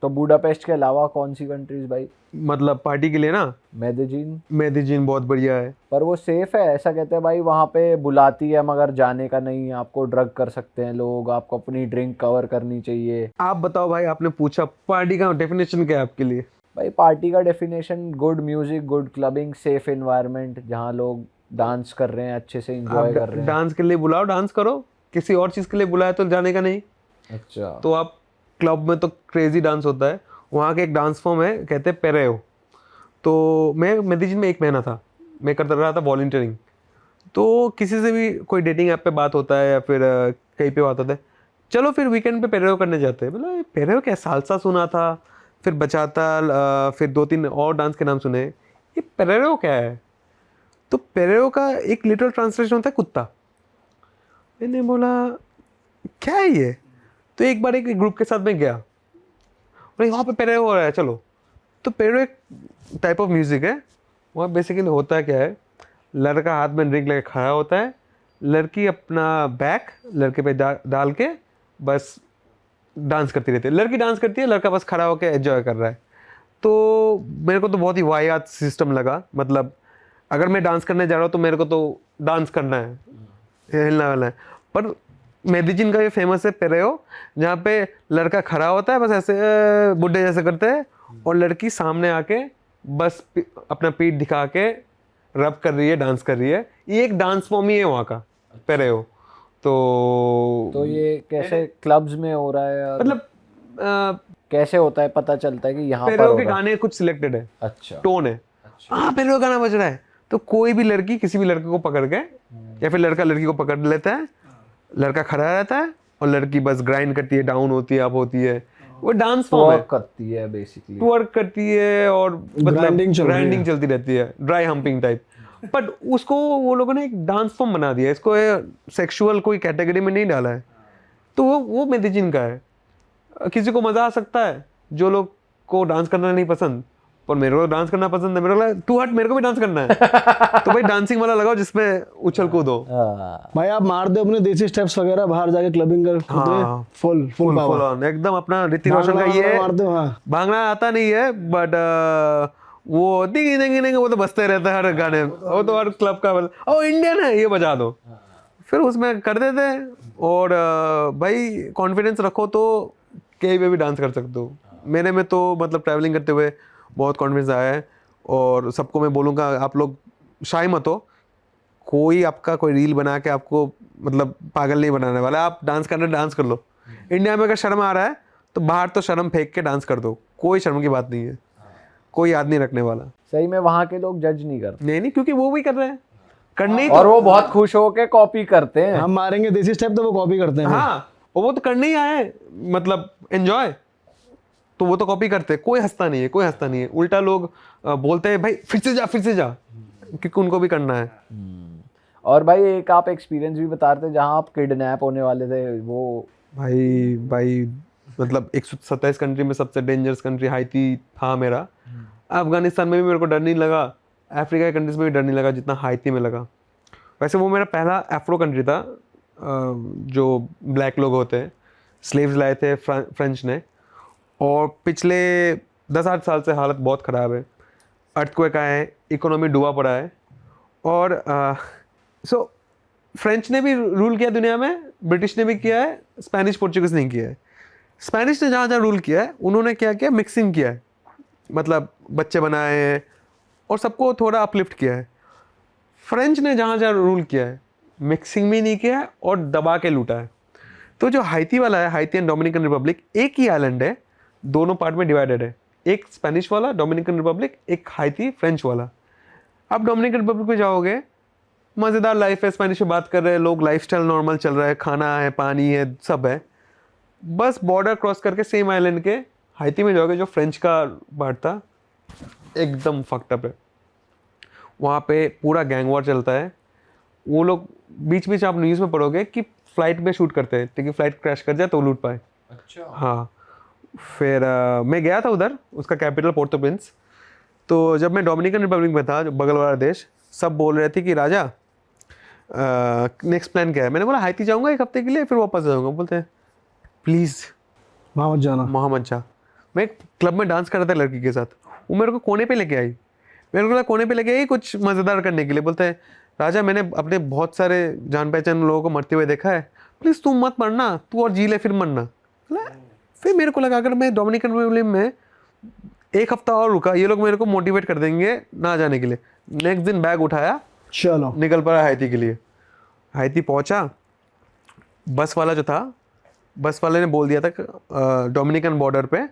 [SPEAKER 3] तो बुडापेस्ट के अलावा कौन सी कंट्रीज भाई?
[SPEAKER 2] मतलब पार्टी के लिए ना,
[SPEAKER 3] मेदिजीन
[SPEAKER 2] बहुत बढ़िया है।
[SPEAKER 3] पर वो सेफ है ऐसा कहते हैं भाई, वहाँ पे बुलाती है मगर जाने का नहीं, आपको ड्रग कर सकते हैं लोग, आपको अपनी ड्रिंक कवर करनी चाहिए।
[SPEAKER 2] आप बताओ भाई, आपने पूछा पार्टी का डेफिनेशन क्या है आपके लिए?
[SPEAKER 3] भाई पार्टी का definition good music, good clubbing, safe environment जहाँ लोग डांस कर रहे हैं, अच्छे से एंजॉय कर रहे हैं।
[SPEAKER 2] डांस के लिए बुलाओ, डांस करो, किसी और चीज़ के लिए बुलाया तो जाने का नहीं।
[SPEAKER 3] अच्छा,
[SPEAKER 2] तो आप क्लब में तो क्रेजी डांस होता है, वहाँ के एक डांस फॉर्म है, कहते हैं पेरेओ। तो मैं मेदिजीन में 1 महीना था, मैं करता रहा था वॉलंटियरिंग। तो किसी से भी कोई डेटिंग ऐप पे बात होता है या फिर कहीं पे बात होता है, चलो फिर वीकेंड पे पेरेओ करने जाते हैं। मतलब पेरेओ क्या, सालसा सुना था, फिर बचाता, फिर 2-3 और डांस के नाम सुने, ये पेरेओ क्या है? तो पेरेओ का एक लिटरल ट्रांसलेशन होता है कुत्ता। मैंने बोला क्या है ये? तो एक बार एक ग्रुप के साथ में गया, बोले वहाँ पे पेरेओ हो रहा है, चलो। तो पेरेओ एक टाइप ऑफ म्यूजिक है, वहाँ बेसिकली होता क्या है, लड़का हाथ में ड्रिंक लेके खड़ा होता है, लड़की अपना बैक लड़के पे डाल के बस डांस करती रहती है, लड़की डांस करती है, लड़का बस खड़ा होकर एंजॉय कर रहा है। तो मेरे को तो बहुत ही वाहियात सिस्टम लगा। मतलब अगर मैं डांस करने जा रहा हूँ तो मेरे को तो डांस करना है, हिलना वाला है। पर मेदिजीन का ये फेमस है पेरेओ, जहाँ पे लड़का खड़ा होता है बस ऐसे बुड्ढे जैसे करते हैं, और लड़की सामने आके बस अपना पीठ दिखा के रब कर रही है, डांस कर रही है। ये एक डांस फॉर्म ही है वहाँ का, पेरेओ। तो
[SPEAKER 3] ये कैसे क्लब्स में हो रहा है,
[SPEAKER 2] मतलब
[SPEAKER 3] कैसे होता है, पता चलता है कि यहाँ पर
[SPEAKER 2] पेरेओ
[SPEAKER 3] हो
[SPEAKER 2] के
[SPEAKER 3] रहा है?
[SPEAKER 2] गाने कुछ सिलेक्टेड है,
[SPEAKER 3] अच्छा,
[SPEAKER 2] टोन है, हाँ पेरेओ गाना बज रहा है, तो कोई भी लड़की किसी भी लड़के को पकड़ के, या फिर लड़का लड़की को पकड़ लेता है, लड़का खड़ा रहता है और लड़की बस ग्राइंड करती है, डाउन होती है, अप होती है, वो डांस फॉर्म है,
[SPEAKER 3] वर्क करती है बेसिकली,
[SPEAKER 2] वर्क करती है और मतलब
[SPEAKER 1] Grinding चल रही है।
[SPEAKER 2] ग्राइंडिंग चलती रहती है, ड्राई हम्पिंग टाइप। बट उसको वो लोगों ने एक डांस फॉर्म बना दिया है, इसको सेक्सुअल कोई कैटेगरी में नहीं डाला है। तो वो मेडिजिन का है। किसी को मजा आ सकता है, जो लोग को डांस करना नहीं पसंद, पर मेरे को डांस करना पसंद है, मेरे को तू हट, मेरे को भी डांस करना है। तो भाई डांसिंग वाला लगाओ जिसमें उछल कूद हो।
[SPEAKER 1] भाई आप मार दो अपने देसी स्टेप्स वगैरह, बाहर जाके क्लबिंग कर
[SPEAKER 2] हाँ।
[SPEAKER 1] फुल
[SPEAKER 2] फुल
[SPEAKER 1] पावर
[SPEAKER 2] ऑन एकदम अपना ऋतिक रोशन का ये
[SPEAKER 1] मार दो। हाँ
[SPEAKER 2] भांगड़ा आता नहीं है, बट वो दिंगी दिंगी दिंगी वो तो बजते रहता है हर गाने में। वो तो हर क्लब का ओ इंडियन है ये बजा दो, फिर उसमें कर देते हैं। और भाई कॉन्फिडेंस रखो तो कहीं पे भी डांस कर सकते हो। मेरे में तो मतलब ट्रैवलिंग करते हुए बहुत कॉन्फिडेंस आया है। और सबको मैं बोलूँगा आप लोग शाय मत हो, कोई आपका कोई रील बना के आपको मतलब पागल नहीं बनाने वाला। आप डांस करना डांस कर लो। इंडिया में अगर शर्म आ रहा है तो बाहर तो शर्म फेंक के डांस कर दो, कोई शर्म की बात नहीं है, कोई याद नहीं रखने वाला।
[SPEAKER 3] सही में वहाँ के लोग जज नहीं करते,
[SPEAKER 2] नहीं क्योंकि वो भी कर रहे हैं, करने ही
[SPEAKER 3] और वो बहुत खुश होके कॉपी करते हैं।
[SPEAKER 1] हम मारेंगे देसी स्टेप तो वो कॉपी करते हैं।
[SPEAKER 2] हाँ वो तो करने ही आए हैं, मतलब एंजॉय, तो वो तो कॉपी करते हैं। कोई हंसता नहीं है, कोई हंसता नहीं है। उल्टा लोग बोलते हैं भाई फिर से जा, क्योंकि उनको भी करना है।
[SPEAKER 3] और भाई एक आप एक्सपीरियंस भी बता रहे थे जहाँ आप किडनैप होने वाले थे, वो
[SPEAKER 2] भाई मतलब 127 कंट्री में सबसे डेंजरस कंट्री हाईती था मेरा। अफगानिस्तान में भी मेरे को डर नहीं लगा, अफ्रीका के कंट्रीज में भी डर नहीं लगा जितना हाईती में लगा। वैसे वो मेरा पहला अफ्रो कंट्री था, जो ब्लैक लोग होते हैं, स्लेव्स लाए थे फ्रेंच ने। और पिछले 10-8 साल से हालत बहुत ख़राब है, अर्थक्वेक आए हैं, इकोनॉमी डूबा पड़ा है। और सो फ्रेंच ने भी रूल किया दुनिया में, ब्रिटिश ने भी किया है, स्पेनिश पोर्चुगीज नहीं किया है। स्पेनिश ने जहाँ जहाँ रूल किया है उन्होंने क्या किया, मिक्सिंग किया है, मतलब बच्चे बनाए हैं और सबको थोड़ा अपलिफ्ट किया है। फ्रेंच ने जहाँ जहाँ रूल किया है मिक्सिंग भी नहीं किया है और दबा के लूटा है। तो जो हाईती वाला है, हाईती एंड डोमिनिकन रिपब्लिक, एक ही आइलैंड है, दोनों पार्ट में डिवाइडेड है, एक स्पेनिश वाला डोमिनिकन रिपब्लिक, एक हाईती फ्रेंच वाला। आप डोमिनिकन रिपब्लिक में जाओगे, मज़ेदार लाइफ है, स्पेनिश में बात कर रहे हैं लोग, लाइफस्टाइल नॉर्मल चल रहा है, खाना है, पानी है, सब है। बस बॉर्डर क्रॉस करके सेम आइलैंड के हाईती में जाओगे, जो फ्रेंच का पार्ट था, एकदम फक्ड अप है। वहाँ पे पूरा गैंग वॉर चलता है। वो लोग बीच बीच आप न्यूज़ में पढ़ोगे कि फ़्लाइट में शूट करते हैं ताकि फ़्लाइट क्रैश कर जाए तो लूट पाए।
[SPEAKER 3] अच्छा।
[SPEAKER 2] हाँ, फिर मैं गया था उधर, उसका कैपिटल पोर्टो प्रिंस। तो जब मैं डोमिनिकन रिपब्लिक में था, जो बगल वाला देश, सब बोल रहे थे कि राजा नेक्स्ट प्लान क्या है। मैंने बोला हाईती जाऊँगा 1 हफ्ते के लिए, फिर वापस आ जाऊँगा। बोलते हैं प्लीज़
[SPEAKER 1] वहाँ मत जाना।
[SPEAKER 2] मोहम्मद शाह। मैं एक क्लब में डांस कर रहा था लड़की के साथ, वो मेरे को कोने पे लेके आई, मेरे को कोने पे लेके आई कुछ मज़ेदार करने के लिए। बोलते हैं राजा मैंने अपने बहुत सारे जान पहचान लोगों को मरते हुए देखा है, प्लीज़ तू मत मरना, तू और जी ले फिर मरना। फिर मेरे को लगा अगर मैं डोमिनिकन रिपब्लिक में 1 हफ्ता और रुका, ये लोग मेरे को मोटिवेट कर देंगे ना जाने के लिए। नेक्स्ट दिन बैग उठाया,
[SPEAKER 1] चलो
[SPEAKER 2] निकल पड़ा हाईती के लिए। हाईती पहुंचा, बस वाला जो था, बस वाले ने बोल दिया था डोमिनिकन बॉर्डर पे,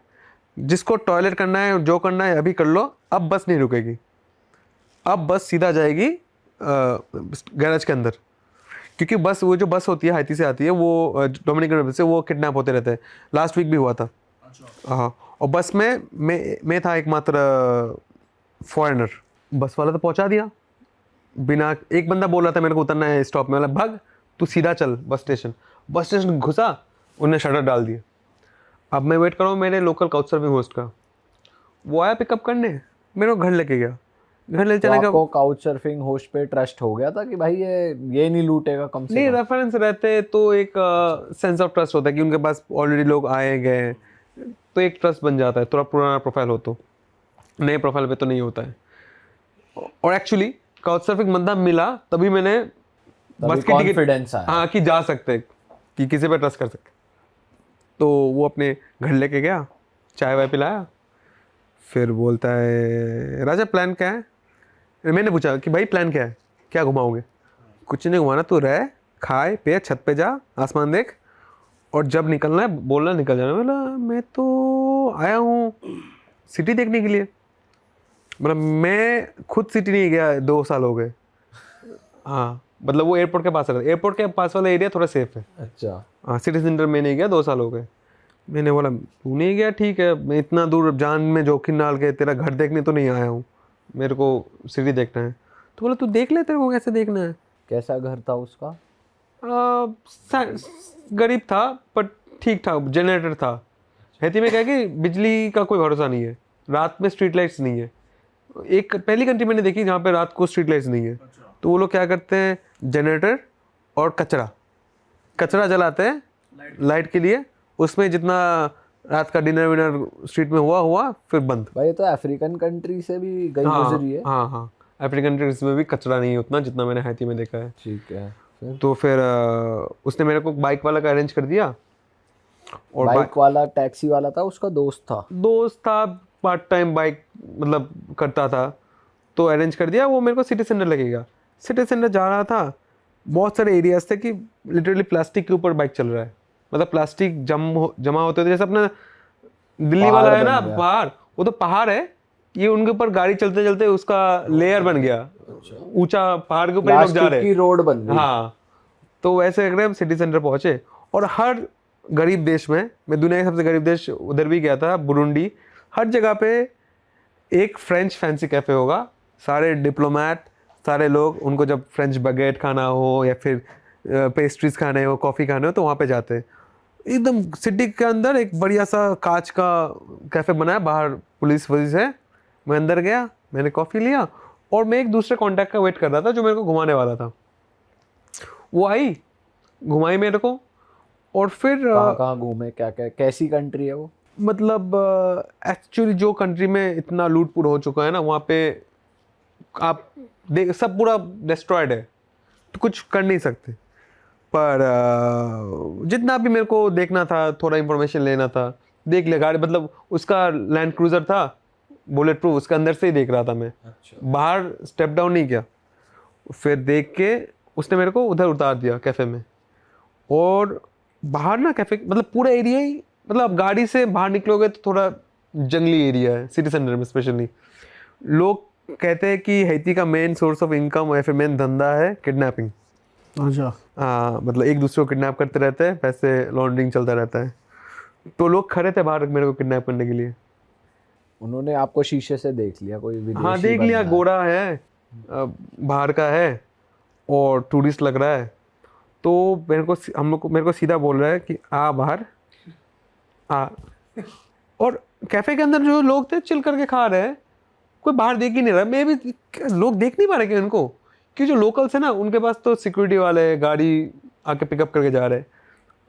[SPEAKER 2] जिसको टॉयलेट करना है, जो करना है अभी कर लो, अब बस नहीं रुकेगी, अब बस सीधा जाएगी गैरेज के अंदर। क्योंकि बस, वो जो बस होती है हाईती से आती है, वो डोमिनिकन रिपब्लिक से, वो किडनैप होते रहते हैं। लास्ट वीक भी हुआ था। हाँ, और बस में मैं था एकमात्र फॉरेनर। बस वाला तो पहुंचा दिया बिना, एक बंदा बोल रहा था मेरे को उतरना है स्टॉप में, बोला भाग तू सीधा चल बस स्टेशन। बस स्टेशन घुसा, उन्हें शटर डाल दिया। अब मैं वेट कर रहा हूँ मेरे लोकल काउच सर्विंग होस्ट का, वो आया पिकअप करने, मेरे को घर लेके गया। घर ले चले,
[SPEAKER 3] आपको काउच सर्फिंग होस्ट पे ट्रस्ट हो गया था कि भाई ये नहीं लूटेगा कम से
[SPEAKER 2] नहीं,
[SPEAKER 3] कम?
[SPEAKER 2] रेफरेंस रहते तो एक सेंस ऑफ ट्रस्ट होता है कि उनके पास ऑलरेडी लोग आए गए, तो एक ट्रस्ट बन जाता है। थोड़ा पुराना प्रोफाइल हो तो, नए प्रोफाइल पे तो नहीं होता है। और एक्चुअली काउच सर्फिंग बंदा मिला तभी मैंने बस की टिकट,
[SPEAKER 3] कॉन्फिडेंस आया।
[SPEAKER 2] हाँ, कि जा सकते, कि किसी पे ट्रस्ट कर सकते। तो वो अपने घर लेके गया, चाय वाय पिलाया, फिर बोलता है राजा प्लान क्या है। मैंने पूछा कि भाई प्लान क्या है, क्या घुमाओगे। कुछ नहीं घुमाना, तू रह, खाए पे, छत पे जा, आसमान देख, और जब निकलना है बोलना, निकल जाना। बोला मैं तो आया हूँ सिटी देखने के लिए, मतलब मैं खुद सिटी नहीं गया, 2 साल हो गए। हाँ, मतलब वो एयरपोर्ट के पास रहता है, एयरपोर्ट के पास वाला एरिया थोड़ा सेफ है।
[SPEAKER 3] अच्छा।
[SPEAKER 2] हाँ, सिटी सेंटर में नहीं गया, 2 साल हो गए। मैंने बोला तू नहीं गया, ठीक है, मैं इतना दूर जान में जोखिम डाल के तेरा घर देखने तो नहीं आया हूँ, मेरे को सिटी देखना है। तो बोला तू देख ले, तेरे को कैसे देखना है।
[SPEAKER 3] कैसा घर था उसका?
[SPEAKER 2] गरीब था पर ठीक था, जनरेटर था। हैती में क्या है कि बिजली का कोई भरोसा नहीं है, रात में स्ट्रीट लाइट्स नहीं है। एक पहली कंट्री मैंने देखी जहाँ पे रात को स्ट्रीट लाइट्स नहीं है। तो वो लोग क्या करते हैं, जनरेटर और कचरा जलाते हैं लाइट के लिए, उसमें जितना रात का डिनर विनर स्ट्रीट में हुआ फिर बंद।
[SPEAKER 3] भाई ये तो अफ्रीकन कंट्री से भी गई गुजरी है।
[SPEAKER 2] हाँ, अफ्रीकन कंट्रीज में भी कचरा नहीं है उतना जितना मैंने हैती में देखा है।
[SPEAKER 3] ठीक है।
[SPEAKER 2] तो फिर उसने मेरे को बाइक वाला का अरेंज कर दिया। और
[SPEAKER 3] बाइक वाला टैक्सी वाला था, उसका दोस्त था,
[SPEAKER 2] पार्ट टाइम बाइक मतलब करता था, तो अरेंज कर दिया। वो मेरे को सिटी सेंटर लगेगा। सिटी सेंटर जा रहा था, बहुत सारे एरियाज थे कि लिटरली प्लास्टिक के ऊपर बाइक चल रहा है, मतलब प्लास्टिक जमा होते थे। जैसे अपना दिल्ली वाला है ना पहाड़, वो तो पहाड़ है, ये उनके ऊपर गाड़ी चलते चलते उसका लेयर बन गया। ऊंचा पहाड़ के ऊपर लोग जा रहे हैं,
[SPEAKER 3] रोड बन गई।
[SPEAKER 2] हाँ, तो वैसे हम सिटी सेंटर पहुंचे। और हर गरीब देश में, मैं दुनिया के सबसे गरीब देश उधर भी गया था, बुरुंडी, हर जगह पे एक फ्रेंच फैंसी कैफ़े होगा। सारे डिप्लोमेट, सारे लोग, उनको जब फ्रेंच बगेट खाना हो या फिर पेस्ट्रीज खाने हो, कॉफ़ी खाने हो, तो वहाँ पे जाते हैं। एकदम सिटी के अंदर एक बढ़िया सा कांच का कैफ़े बनाया, बाहर पुलिस है। मैं अंदर गया, मैंने कॉफ़ी लिया और मैं एक दूसरे कॉन्टैक्ट का वेट कर रहा था जो मेरे को घुमाने वाला था। वो आई, घुमाई मेरे को। और फिर
[SPEAKER 3] कहाँ घूमे, क्या क्या, कैसी कंट्री है वो?
[SPEAKER 2] मतलब एक्चुअली जो कंट्री में इतना लूटपुट हो चुका है ना, वहाँ पे आप देख सब पूरा डिस्ट्रॉयड है, तो कुछ कर नहीं सकते। पर जितना भी मेरे को देखना था, थोड़ा इंफॉर्मेशन लेना था, देख लिया। गाड़ी मतलब उसका लैंड क्रूजर था, बुलेट प्रूफ, उसके अंदर से ही देख रहा था मैं। बाहर स्टेप डाउन नहीं किया। फिर देख के उसने मेरे को उधर उतार दिया कैफ़े में। और बाहर ना कैफ़े मतलब पूरा एरिया ही, मतलब आप गाड़ी से बाहर निकलोगे तो थोड़ा जंगली एरिया है सिटी सेंटर में स्पेशली। लोग कहते हैं कि हैती का मेन सोर्स ऑफ इनकम या फिर मेन धंधा है किडनैपिंग।
[SPEAKER 1] अच्छा।
[SPEAKER 2] हाँ, मतलब एक दूसरे को किडनैप करते रहते हैं, पैसे लॉन्ड्रिंग चलता रहता है। तो लोग खड़े थे बाहर मेरे को किडनैप करने के लिए।
[SPEAKER 3] उन्होंने आपको शीशे से देख लिया, कोई विदेशी
[SPEAKER 2] हाँ, देख लिया,
[SPEAKER 3] बंदा है।
[SPEAKER 2] गोरा है, बाहर का है और टूरिस्ट लग रहा है। तो मेरे को सीधा बोल रहा है कि आ बाहर आ। और कैफे के अंदर जो लोग थे चिल करके खा रहे हैं, कोई बाहर देख ही नहीं रहा। मैं भी, लोग देख नहीं पा रहे कि उनको, कि जो लोकल्स है ना उनके पास तो सिक्योरिटी वाले गाड़ी आके पिकअप करके जा रहे हैं।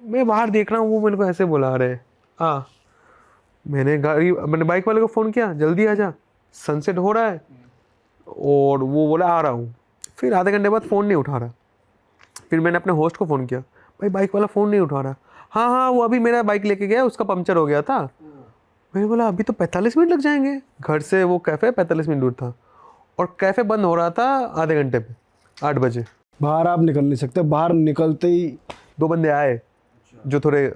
[SPEAKER 2] मैं बाहर देख रहा हूँ, वो मेरे को ऐसे बुला रहे आ। मैंने बाइक वाले को फ़ोन किया, जल्दी आ जा, सनसेट हो रहा है। और वो बोला आ रहा हूँ। फिर आधे घंटे बाद फ़ोन नहीं उठा रहा। फिर मैंने अपने होस्ट को फ़ोन किया, भाई बाइक वाला फ़ोन नहीं उठा रहा। हाँ, वो अभी मेरा बाइक लेके गया, उसका पंचर हो गया था। मैंने बोला अभी तो 45 मिनट लग जाएंगे, घर से वो कैफ़े 45 मिनट दूर था और कैफ़े बंद हो रहा था आधे घंटे पे, 8 बजे।
[SPEAKER 1] बाहर आप निकल नहीं सकते। बाहर निकलते ही
[SPEAKER 2] 2 बंदे आए जो थोड़े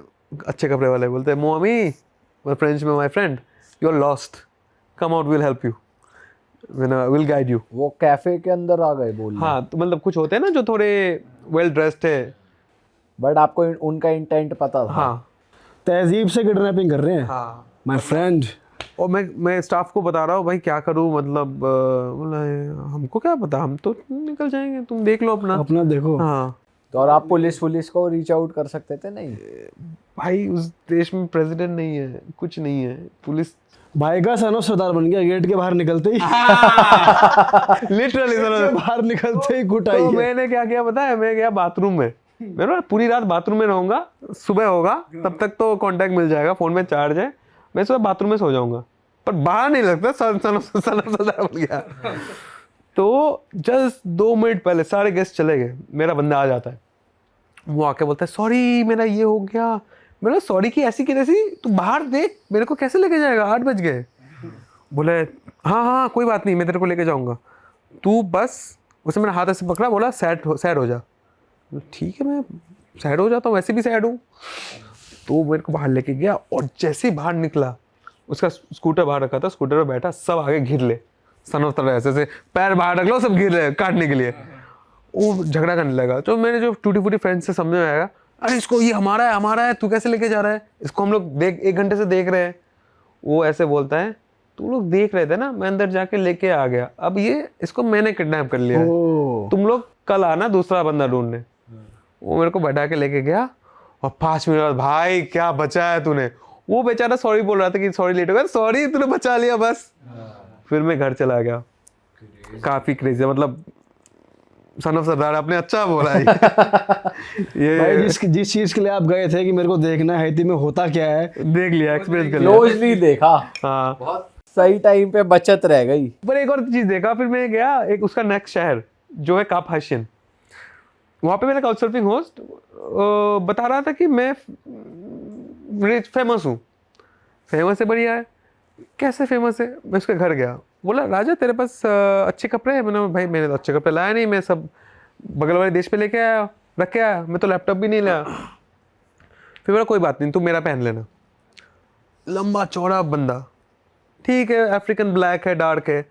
[SPEAKER 2] अच्छे कपड़े वाले, बोलते मोमी, फ्रेंच में my friend, you are lost, come out, will help you, will guide you.
[SPEAKER 3] वो कैफे के अंदर आ गए बोल?
[SPEAKER 2] हाँ, तो मतलब कुछ होते हैं ना जो थोड़े वेल ड्रेस्ड है।
[SPEAKER 3] बट आपको उनका इंटेंट पता था?
[SPEAKER 2] हाँ,
[SPEAKER 1] तहजीब से किडनैपिंग कर रहे हैं।
[SPEAKER 2] हाँ,
[SPEAKER 1] माय फ्रेंड।
[SPEAKER 2] और मैं स्टाफ को बता रहा हूँ भाई क्या करूँ, मतलब बोला हमको क्या पता, हम तो निकल जाएंगे, तुम देख लो अपना
[SPEAKER 1] देखो।
[SPEAKER 2] हाँ,
[SPEAKER 3] तो और आप पुलिस को रीच आउट कर सकते थे? नहीं
[SPEAKER 2] भाई उस देश में प्रेसिडेंट नहीं है, कुछ नहीं है, पुलिस
[SPEAKER 1] भाई का सन ऑफ सरदार बन गया। गेट के बाहर निकलते ही
[SPEAKER 2] लिटरली
[SPEAKER 1] बाहर निकलते ही कुटाई
[SPEAKER 2] तो
[SPEAKER 1] है।
[SPEAKER 2] मैंने क्या किया पता है, मैं गया बाथरूम में। मैं पूरी रात बाथरूम में रहूंगा, सुबह होगा तब तक तो कांटेक्ट मिल जाएगा, फोन में चार्ज है, मैं सुबह बाथरूम में सो जाऊंगा। पर बाहर नहीं लगता, सन ऑफ सरदार बन गया। तो जस्ट 2 मिनट पहले सारे गेस्ट चले गए, मेरा बंदा आ जाता है। वो आके बोलता है सॉरी मेरा ये हो गया। मैंने सॉरी की ऐसी की तैसी, तू बाहर देख मेरे को कैसे लेके जाएगा, 8 बज गए। बोले हाँ कोई बात नहीं, मैं तेरे को लेके जाऊंगा, तू बस। उसे मेरा हाथ ऐसे पकड़ा, बोला सैड हो जा। ठीक है, मैं सैड हो जाता हूँ, वैसे भी सैड हूँ। तो मेरे को बाहर लेके गया और जैसे ही बाहर निकला, उसका स्कूटर बाहर रखा था, स्कूटर पर बैठा, सब आगे घिर ले, सन ऑफ तरह ऐसे पैर बाहर रख लो, सब घिर रहे काटने के लिए। वो झगड़ा करने लगा। तो मैंने जो टूटी फूटी फ्रेंड्स से समझ में आएगा, अरे इसको ये हमारा है, तू कैसे लेके जा रहा है इसको, हम लोग 1 घंटे से देख रहे हैं। वो ऐसे बोलता है, तुम लोग देख रहे थे ना, मैं अंदर जाके लेके आ गया, अब ये इसको मैंने किडनैप कर लिया है, तुम लोग कल आना दूसरा बंदा ढूंढने। वो मेरे को बैठा के लेके गया और 5 मिनट बाद, भाई क्या बचा है तूने। वो बेचारा सॉरी बोल रहा था कि सॉरी लेट हो गया, सॉरी तूने बचा लिया बस। फिर मैं घर चला गया। काफी क्रेजी, मतलब सन ऑफ सरदार आपने अच्छा बोला है। ये
[SPEAKER 1] भाई जिस चीज के लिए आप गए थे कि मेरे को देखना है हैती में होता क्या है,
[SPEAKER 2] देख लिया, एक्सपीरियंस कर लिया।
[SPEAKER 3] क्लोजली देखा,
[SPEAKER 2] हाँ,
[SPEAKER 3] बहुत सही टाइम पे बचत रह गई।
[SPEAKER 2] पर एक और चीज देखा, फिर मैं गया एक उसका नेक्स्ट शहर जो है काप हाशियन। वहाँ पे मेरा काउचसर्फिंग होस्ट बता रहा था कि मैं फेमस हूँ। फेमस है, बढ़िया है। कैसे फेमस है? मैं उसके घर गया, बोला राजा तेरे पास अच्छे कपड़े हैं? मैंने भाई मैंने तो अच्छे कपड़े लाया नहीं, मैं सब बगल वाले देश पे लेके आया, रख के आया, मैं तो लैपटॉप भी नहीं लाया। फिर मेरा कोई बात नहीं, तुम मेरा पहन लेना। लंबा चौड़ा बंदा, ठीक है, अफ्रीकन ब्लैक है, डार्क है।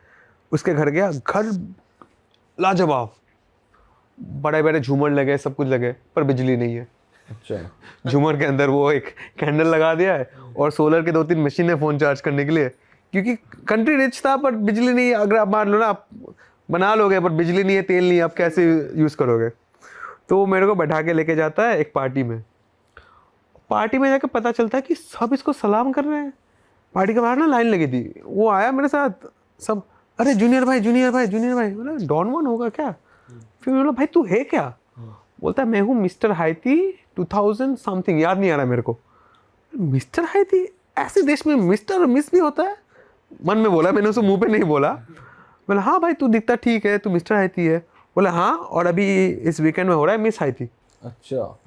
[SPEAKER 2] उसके घर गया, घर लाजवाब, बड़े बड़े झूमर लगे, सब कुछ लगे, पर बिजली नहीं है।
[SPEAKER 3] अच्छा,
[SPEAKER 2] झूमर के अंदर वो एक कैंडल लगा दिया है और सोलर के 2-3 मशीन है फ़ोन चार्ज करने के लिए, क्योंकि कंट्री रिच था पर बिजली नहीं है। अगर आप मान लो ना, आप बना लोगे पर बिजली नहीं है, तेल नहीं है, आप कैसे यूज़ करोगे? तो वो मेरे को बैठा के लेके जाता है एक पार्टी में। पार्टी में जाकर पता चलता है कि सब इसको सलाम कर रहे हैं। पार्टी के बाहर ना लाइन लगी थी, वो आया मेरे साथ, सब अरे जूनियर भाई, जूनियर भाई, जूनियर भाई। बोला डॉन वन होगा क्या? फिर बोला भाई तू है क्या? बोलता है मैं हूँ मिस्टर हाइती 2000 समथिंग, याद नहीं आ रहा मेरे को। मिस्टर हाइती, ऐसे देश में मिस्टर और मिस भी होता है? मन में बोला, मैंने उसे मुंह पे नहीं बोला। बोला हाँ भाई तू दिखता ठीक है, तू मिस्टर हाइती है। बोला हाँ, और अभी इस वीकेंड में हो रहा है मिस हाइती।
[SPEAKER 3] अच्छा,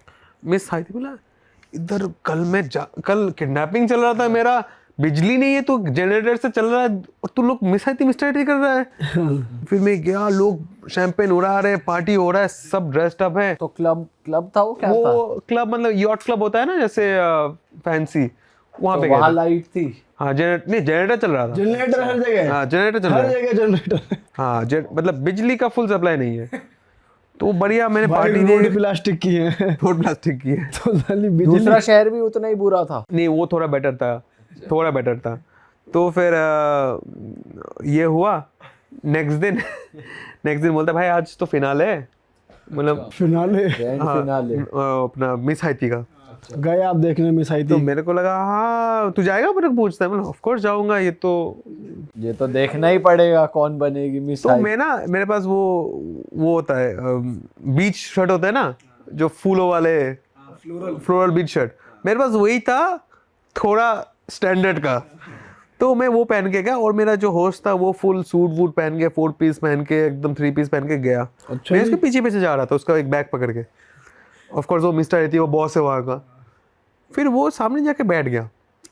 [SPEAKER 2] मिस हाइती। बोला इधर कल किडनैपिंग चल रहा था मेरा, बिजली नहीं है तो जनरेटर से चल रहा है, और तू लोग मिस हाइती मिस्टर हाइती कर रहा है। फिर मैं गया, लोग शैंपेन उड़ा रहे, पार्टी हो रहा है, सब ड्रेस्ड अप है।
[SPEAKER 3] तो क्लब था वो, क्या था?
[SPEAKER 2] वो क्लब मतलब यॉट क्लब होता है ना, जैसे फैंसी, वहाँ पे
[SPEAKER 3] तो वहाँ
[SPEAKER 2] गए थे।
[SPEAKER 3] लाइट थी?
[SPEAKER 2] हाँ, जनरेटर चल रहा था।
[SPEAKER 1] जनरेटर हर जगह,
[SPEAKER 2] हाँ, जनरेटर चल
[SPEAKER 1] हर
[SPEAKER 2] रहा है।
[SPEAKER 1] जगह जनरेटर।
[SPEAKER 2] हाँ, मतलब बिजली का फुल सप्लाई नहीं है। तो बढ़िया, मैंने
[SPEAKER 1] भाई
[SPEAKER 2] पार्टी
[SPEAKER 1] रोड प्लास्टिक की है,
[SPEAKER 2] रोड प्लास्टिक की है।
[SPEAKER 1] तो साली बिजली।
[SPEAKER 3] दूसरा शहर भी उतना ही बुरा था?
[SPEAKER 2] नहीं, वो थोड़ा बेटर था, थोड़ा बेटर था। तो फिर ये हुआ। नेक्स्ट दिन बोलता भाई आज तो फिनाले है, मतलब
[SPEAKER 1] फिनाले
[SPEAKER 3] ग्रैंड
[SPEAKER 2] हाँ,
[SPEAKER 3] फिनाले।
[SPEAKER 2] अपना मिस हाइती का।
[SPEAKER 1] गए आप देखने मिस हाइती?
[SPEAKER 2] तो मेरे को लगा हाँ तू जाएगा, मेरे को पूछता है। मतलब ऑफ कोर्स जाऊंगा, ये तो
[SPEAKER 3] देखना ही पड़ेगा कौन बनेगी मिस
[SPEAKER 2] तो
[SPEAKER 3] हाइती।
[SPEAKER 2] मैं ना, मेरे पास वो होता है बीच शर्ट होता है ना, जो फूलों वाले, फ्लोरल बीच शर्ट, मेरे पास वही था, थोड़ा स्टैंडर्ड का। तो मैं वो पहन के गया, और मेरा जो होस्ट था वो फुल सूट वूट पहन के, 4 पीस पहन के, एकदम 3 पीस पहन के गया।
[SPEAKER 1] अच्छा
[SPEAKER 2] मैं उसके पीछे पीछे जा रहा था, उसका एक बैग पकड़ के। ऑफ कोर्स वो मिस्टर रहती है, वो बॉस है वहाँ का। फिर वो सामने जाके बैठ गया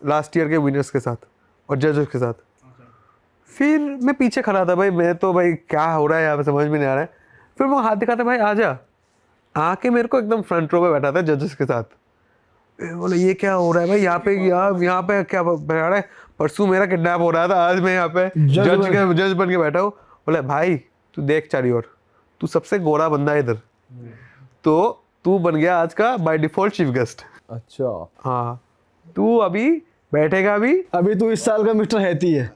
[SPEAKER 2] लास्ट ईयर के विनर्स के साथ और जजेस के साथ। फिर मैं पीछे खड़ा था, भाई मैं तो भाई क्या हो रहा है यहाँ पे, समझ में नहीं आ रहा है। फिर वो हाथ दिखाता, भाई आजा, आके मेरे को एकदम फ्रंट रो पे बैठा था जजेस के साथ। बोले ये क्या हो रहा है भाई, यहाँ पे क्या बैठा रहा है? परसों मेरा किडनैप हो रहा था, आज मैं यहाँ पे जज बन के बैठा हूँ। बोले भाई तू देख चारी ओर, तू सबसे गोरा बंदा है इधर, तो तू बन गया आज का बाय डिफॉल्ट चीफ गेस्ट।
[SPEAKER 3] अच्छा,
[SPEAKER 2] हाँ, तू अभी बैठेगा,
[SPEAKER 1] अभी तू इस साल का मिस्टर हैती है।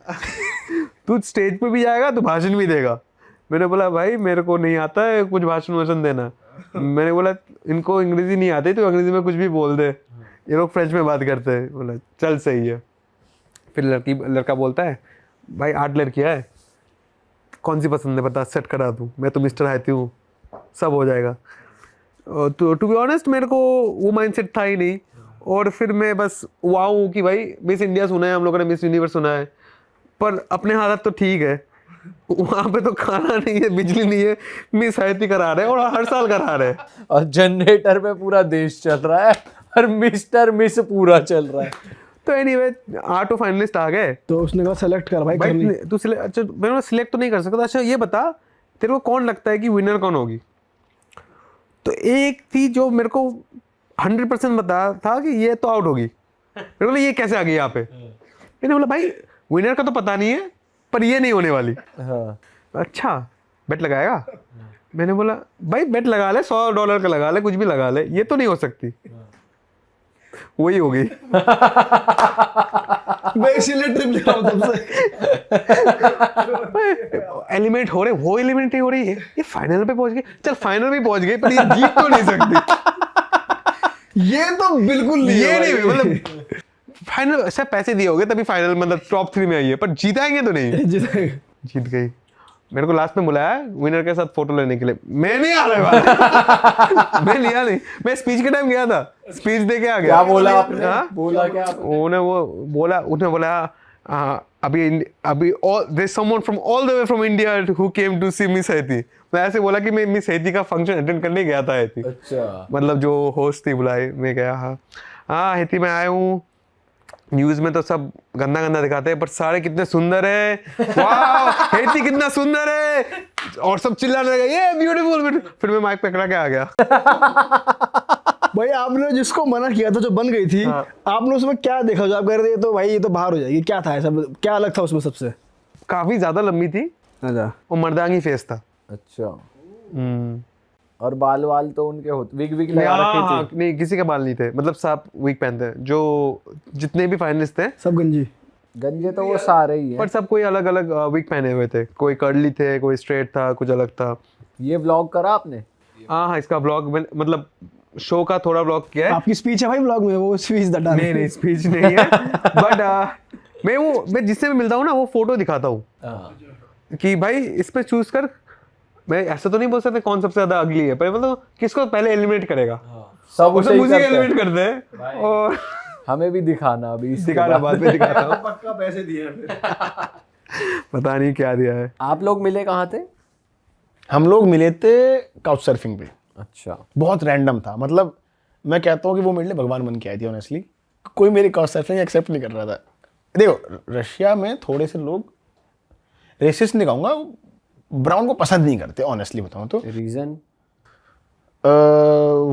[SPEAKER 2] तू स्टेज पे भी जाएगा, तू भाषण भी देगा। मैंने बोला भाई मेरे को नहीं आता है कुछ भाषण वाषण देना। मैंने बोला इनको अंग्रेजी नहीं आती, तो अंग्रेजी में कुछ भी बोल दे, ये लोग फ्रेंच में बात करते हैं। बोला चल सही है। फिर लड़का बोलता है भाई 8 लड़कियाँ है, कौन सी पसंद है बता, सेट करा दूँ, मैं तो मिस्टर हैती हूँ, सब हो जाएगा। तो टू बी ऑनेस्ट मेरे को वो माइंडसेट था ही नहीं। और फिर मैं बस वाह हूँ कि भाई मिस इंडिया सुना है हम लोगों ने, मिस यूनिवर्स सुना है, पर अपने हालत तो ठीक है, वहाँ पे तो खाना नहीं है, बिजली नहीं है, मिस हैती करा रहे हैं, और हर साल करा रहे हैं।
[SPEAKER 3] और जनरेटर पे पूरा देश चल रहा है और मिस्टर मिस पूरा चल रहा है।
[SPEAKER 2] तो एनीवे 8 फाइनलिस्ट आ गए।
[SPEAKER 1] तो उसने कहा सेलेक्ट कर भाई, करनी।
[SPEAKER 2] भाई तू अच्छा मैंने सिलेक्ट तो नहीं कर सकता। अच्छा ये बता तेरे को कौन लगता है कि विनर कौन होगी? तो एक थी जो मेरे को 100% बता था कि ये तो आउट होगी। मेरे को ये कैसे आ गई यहाँ पे? मैंने बोला भाई विनर का तो पता नहीं है, पर ये नहीं होने वाली।
[SPEAKER 3] हाँ।
[SPEAKER 2] अच्छा बेट लगाएगा? मैंने बोला भाई बेट लगा ले, $100 का लगा ले, कुछ भी लगा ले, ये तो नहीं हो सकती। वही हो गई।
[SPEAKER 1] मैं इसीलिए ट्रिप ले रहा हूँ तुमसे।
[SPEAKER 2] एलिमिनेट हो रहे, वो एलिमिनेट नहीं हो रही है, ये फाइनल पे पहुंच गए। चल फाइनल भी पहुंच गए, पर ये जीत तो नहीं सकती।
[SPEAKER 1] ये तो बिल्कुल नहीं
[SPEAKER 2] ये
[SPEAKER 1] है
[SPEAKER 2] नहीं,
[SPEAKER 1] भाई।
[SPEAKER 2] मतलब फाइनल सब पैसे दिए होंगे तभी फाइनल मतलब टॉप 3 में आई है, पर जीताएंगे तो नहीं। जीत गई। मेरे को लास्ट में बुलाया विनर के साथ फोटो लेने के लिए, मैं नहीं आ रहा। मैं लिया नहीं, मैं स्पीच के टाइम गया था, स्पीच दे के आ गया।
[SPEAKER 3] क्या बोला आपने?
[SPEAKER 2] हाँ?
[SPEAKER 3] बोला क्या आपने?
[SPEAKER 2] उन्हें बोला अभी there's someone from all the way from India who came to see Miss Haiti। मैं ऐसे बोला कि मैं मिस हैती का फंक्शन अटेंड करने गया था हैती।
[SPEAKER 3] अच्छा,
[SPEAKER 2] मतलब जो होस्ट थी बुलाई, मैं गया। हाँ हैती में आया हूँ। न्यूज में तो सब गंदा गंदा दिखाते हैं, पर सारे कितने सुंदर है, वाह हैती कितना सुंदर है, और सब चिल्लाने लगे ये ब्यूटीफुल। फिर मैं माइक पकड़ा के आ गया।
[SPEAKER 1] भाई आपने जिसको मना किया था, जो बन गई थी, आपने उसमें क्या देखा जो आप कह रहे थे तो भाई ये तो बाहर हो जाएगी? क्या था ऐसा, क्या अलग था उसमें सबसे?
[SPEAKER 2] काफी ज्यादा लंबी थी
[SPEAKER 1] अच्छा,
[SPEAKER 2] और मर्दांगी फेस था।
[SPEAKER 3] अच्छा। और बाल वाल तो उनके होते, विग विग लगा रखी थी?
[SPEAKER 2] नहीं किसी के बाल नहीं थे, मतलब सब वीक पहनते हैं, जो जितने भी फाइनलिस्ट थे
[SPEAKER 1] सब गंजी।
[SPEAKER 3] गंजे तो वो सारे ही हैं,
[SPEAKER 2] पर सब कोई अलग अलग वीक पहने हुए थे, कोई कर्ली थे, कोई स्ट्रेट था, कुछ अलग था।
[SPEAKER 3] ये व्लॉग करा आपने?
[SPEAKER 2] हाँ इसका ब्लॉग मतलब शो का थोड़ा ब्लॉग किया है।
[SPEAKER 1] आपकी स्पीच है भाई ब्लॉग में, वो स्पीच डाल।
[SPEAKER 2] नहीं स्पीच नहीं है, बट मैं जिससे भी मिलता हूँ ना वो फोटो दिखाता हूँ कि भाई इस पे चूज कर। मैं ऐसा तो नहीं बोल सकता कौन सबसे ज्यादा अगली है, पर मतलब किसको पहले एलिमिनेट करेगा,
[SPEAKER 3] सब उसे ही
[SPEAKER 2] मुझे
[SPEAKER 3] करते हैं।
[SPEAKER 2] एलिमिनेट करते हैं। और
[SPEAKER 3] हमें भी दिखाना अभी इसके
[SPEAKER 2] दिखाना बाद में दिखाता हूँ।
[SPEAKER 1] पक्का पैसे दिए फिर।
[SPEAKER 2] पता नहीं क्या दिया है।
[SPEAKER 3] आप लोग मिले कहाँ थे?
[SPEAKER 4] हम लोग मिले थे काउच सर्फिंग पे।
[SPEAKER 3] अच्छा,
[SPEAKER 4] बहुत रैंडम था, मतलब मैं कहता हूँ कि वो मेरे लिए भगवान बन के आई थी ऑनेस्टली। कोई मेरी काउच सर्फिंग एक्सेप्ट नहीं कर रहा था। देखो रशिया में थोड़े से लोग, रेसिस्ट नहीं कहूँगा, ब्राउन को पसंद नहीं करते ऑनेस्टली बताऊँ तो।
[SPEAKER 3] रीजन?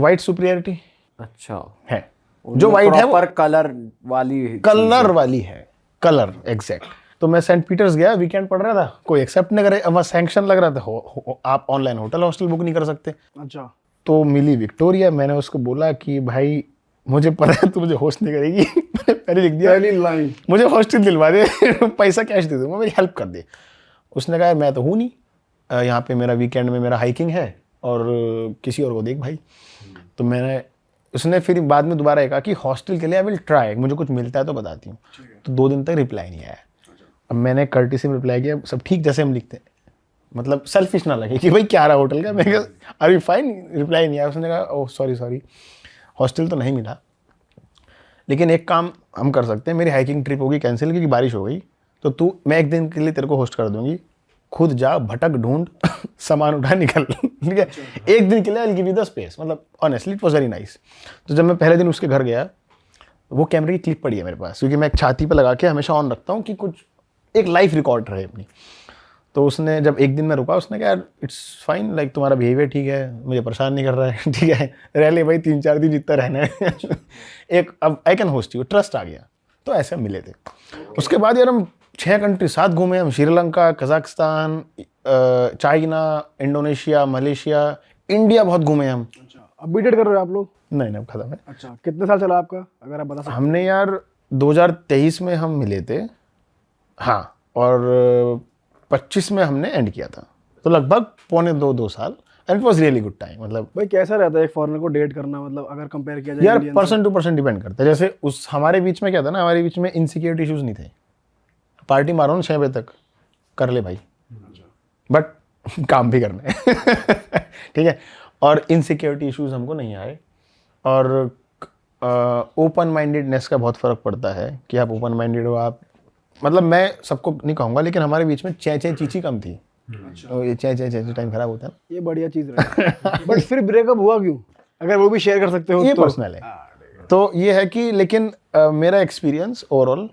[SPEAKER 4] वाइट सुपीरियरिटी
[SPEAKER 3] अच्छा,
[SPEAKER 4] है, जो वाइट है वो
[SPEAKER 3] पर कलर वाली
[SPEAKER 4] कलर वाली है, कलर एग्जैक्ट। तो मैं सेंट पीटर्स गया, वीकेंड पड़ रहा था, कोई एक्सेप्ट नहीं करे, अब सैंक्शन लग रहा था, आप ऑनलाइन होटल हॉस्टल बुक नहीं कर सकते।
[SPEAKER 1] अच्छा,
[SPEAKER 4] तो मिली विक्टोरिया। मैंने उसको बोला कि भाई मुझे पता है तू मुझे होस्ट नहीं करेगी। मैंने पहले लिख दिया,
[SPEAKER 1] पहली लाइन,
[SPEAKER 4] मुझे हॉस्टल दिलवा दे, पैसा कैश दे दूंगा, मेरी हेल्प कर दे। उसने कहा मैं तो हूँ नहीं, यहाँ पे मेरा वीकेंड में मेरा हाइकिंग है और किसी और को देख भाई। तो मैंने, उसने फिर बाद में दोबारा कहा कि हॉस्टल के लिए आई विल ट्राई, मुझे कुछ मिलता है तो बताती हूँ। तो 2 दिन तक रिप्लाई नहीं आया। अब मैंने कर्टिसी में रिप्लाई किया, सब ठीक जैसे हम लिखते हैं, मतलब सेल्फिश ना लगे कि भाई क्या रहा होटल का। मैं कहा आर यू फाइन, रिप्लाई नहीं आया। उसने कहा ओह सॉरी हॉस्टल तो नहीं मिला, लेकिन एक काम हम कर सकते हैं, मेरी हाइकिंग ट्रिप होगी कैंसिल क्योंकि बारिश हो गई, तो मैं 1 दिन के लिए तेरे को होस्ट कर दूंगी, खुद जा भटक ढूंढ सामान उठा निकल। ठीक है, 1 दिन के लिए I will give you the space. मतलब honestly it was very nice. तो जब मैं पहले दिन उसके घर गया, वो कैमरे की क्लिप पड़ी है मेरे पास, क्योंकि मैं एक छाती पे लगा के हमेशा ऑन रखता हूँ कि कुछ एक लाइफ रिकॉर्ड रहे अपनी। तो उसने जब 1 दिन में रुका, उसने कहा यार इट्स फाइन, लाइक तुम्हारा बिहेवियर ठीक है, मुझे परेशान नहीं कर रहा है, ठीक है रह ले भाई 3-4 दिन जितना रहना है। एक अब I can host you, trust आ गया। तो ऐसे हम मिले थे। उसके बाद यार हम 6 कंट्री साथ घूमे हम, Sri Lanka, Kazakhstan, China, Indonesia, Malaysia, India बहुत घूमे हम।
[SPEAKER 1] अच्छा, अब बीटेड कर रहे हो आप लोग?
[SPEAKER 4] नहीं अब खत्म है।
[SPEAKER 1] अच्छा, कितने साल चला आपका, अगर आप बता सकते?
[SPEAKER 4] हमने यार 2023 में हम मिले थे, हाँ, और 25 में हमने एंड किया था, तो लगभग 1.25-2 साल। And it was really good time. मतलब
[SPEAKER 1] भाई कैसा रहता है एक फॉरेनर को डेट करना, मतलब अगर कंपेयर किया जाए
[SPEAKER 4] यार
[SPEAKER 1] इंडियन से?
[SPEAKER 4] पर्सन टू पर्सन डिपेंड करता है। जैसे उस हमारे बीच में क्या था ना, हमारे बीच में इनसिक्योरिटी इश्यूज नहीं थे। पार्टी मारो ना 6 बजे तक, कर ले भाई, बट काम भी करना है। ठीक है, और इनसिक्योरिटी इश्यूज हमको नहीं आए। और ओपन माइंडेडनेस का बहुत फ़र्क पड़ता है कि आप ओपन माइंडेड हो। आप मतलब मैं सबको नहीं कहूँगा, लेकिन हमारे बीच में चै चीची कम थी। तो ये चै टाइम खराब होता है ना,
[SPEAKER 1] ये बढ़िया चीज रही। बट फिर ब्रेकअप हुआ क्यों, अगर वो भी शेयर कर सकते हो
[SPEAKER 4] ये
[SPEAKER 1] तो?
[SPEAKER 4] पर्सनल है। तो ये है कि लेकिन मेरा एक्सपीरियंस ओवरऑल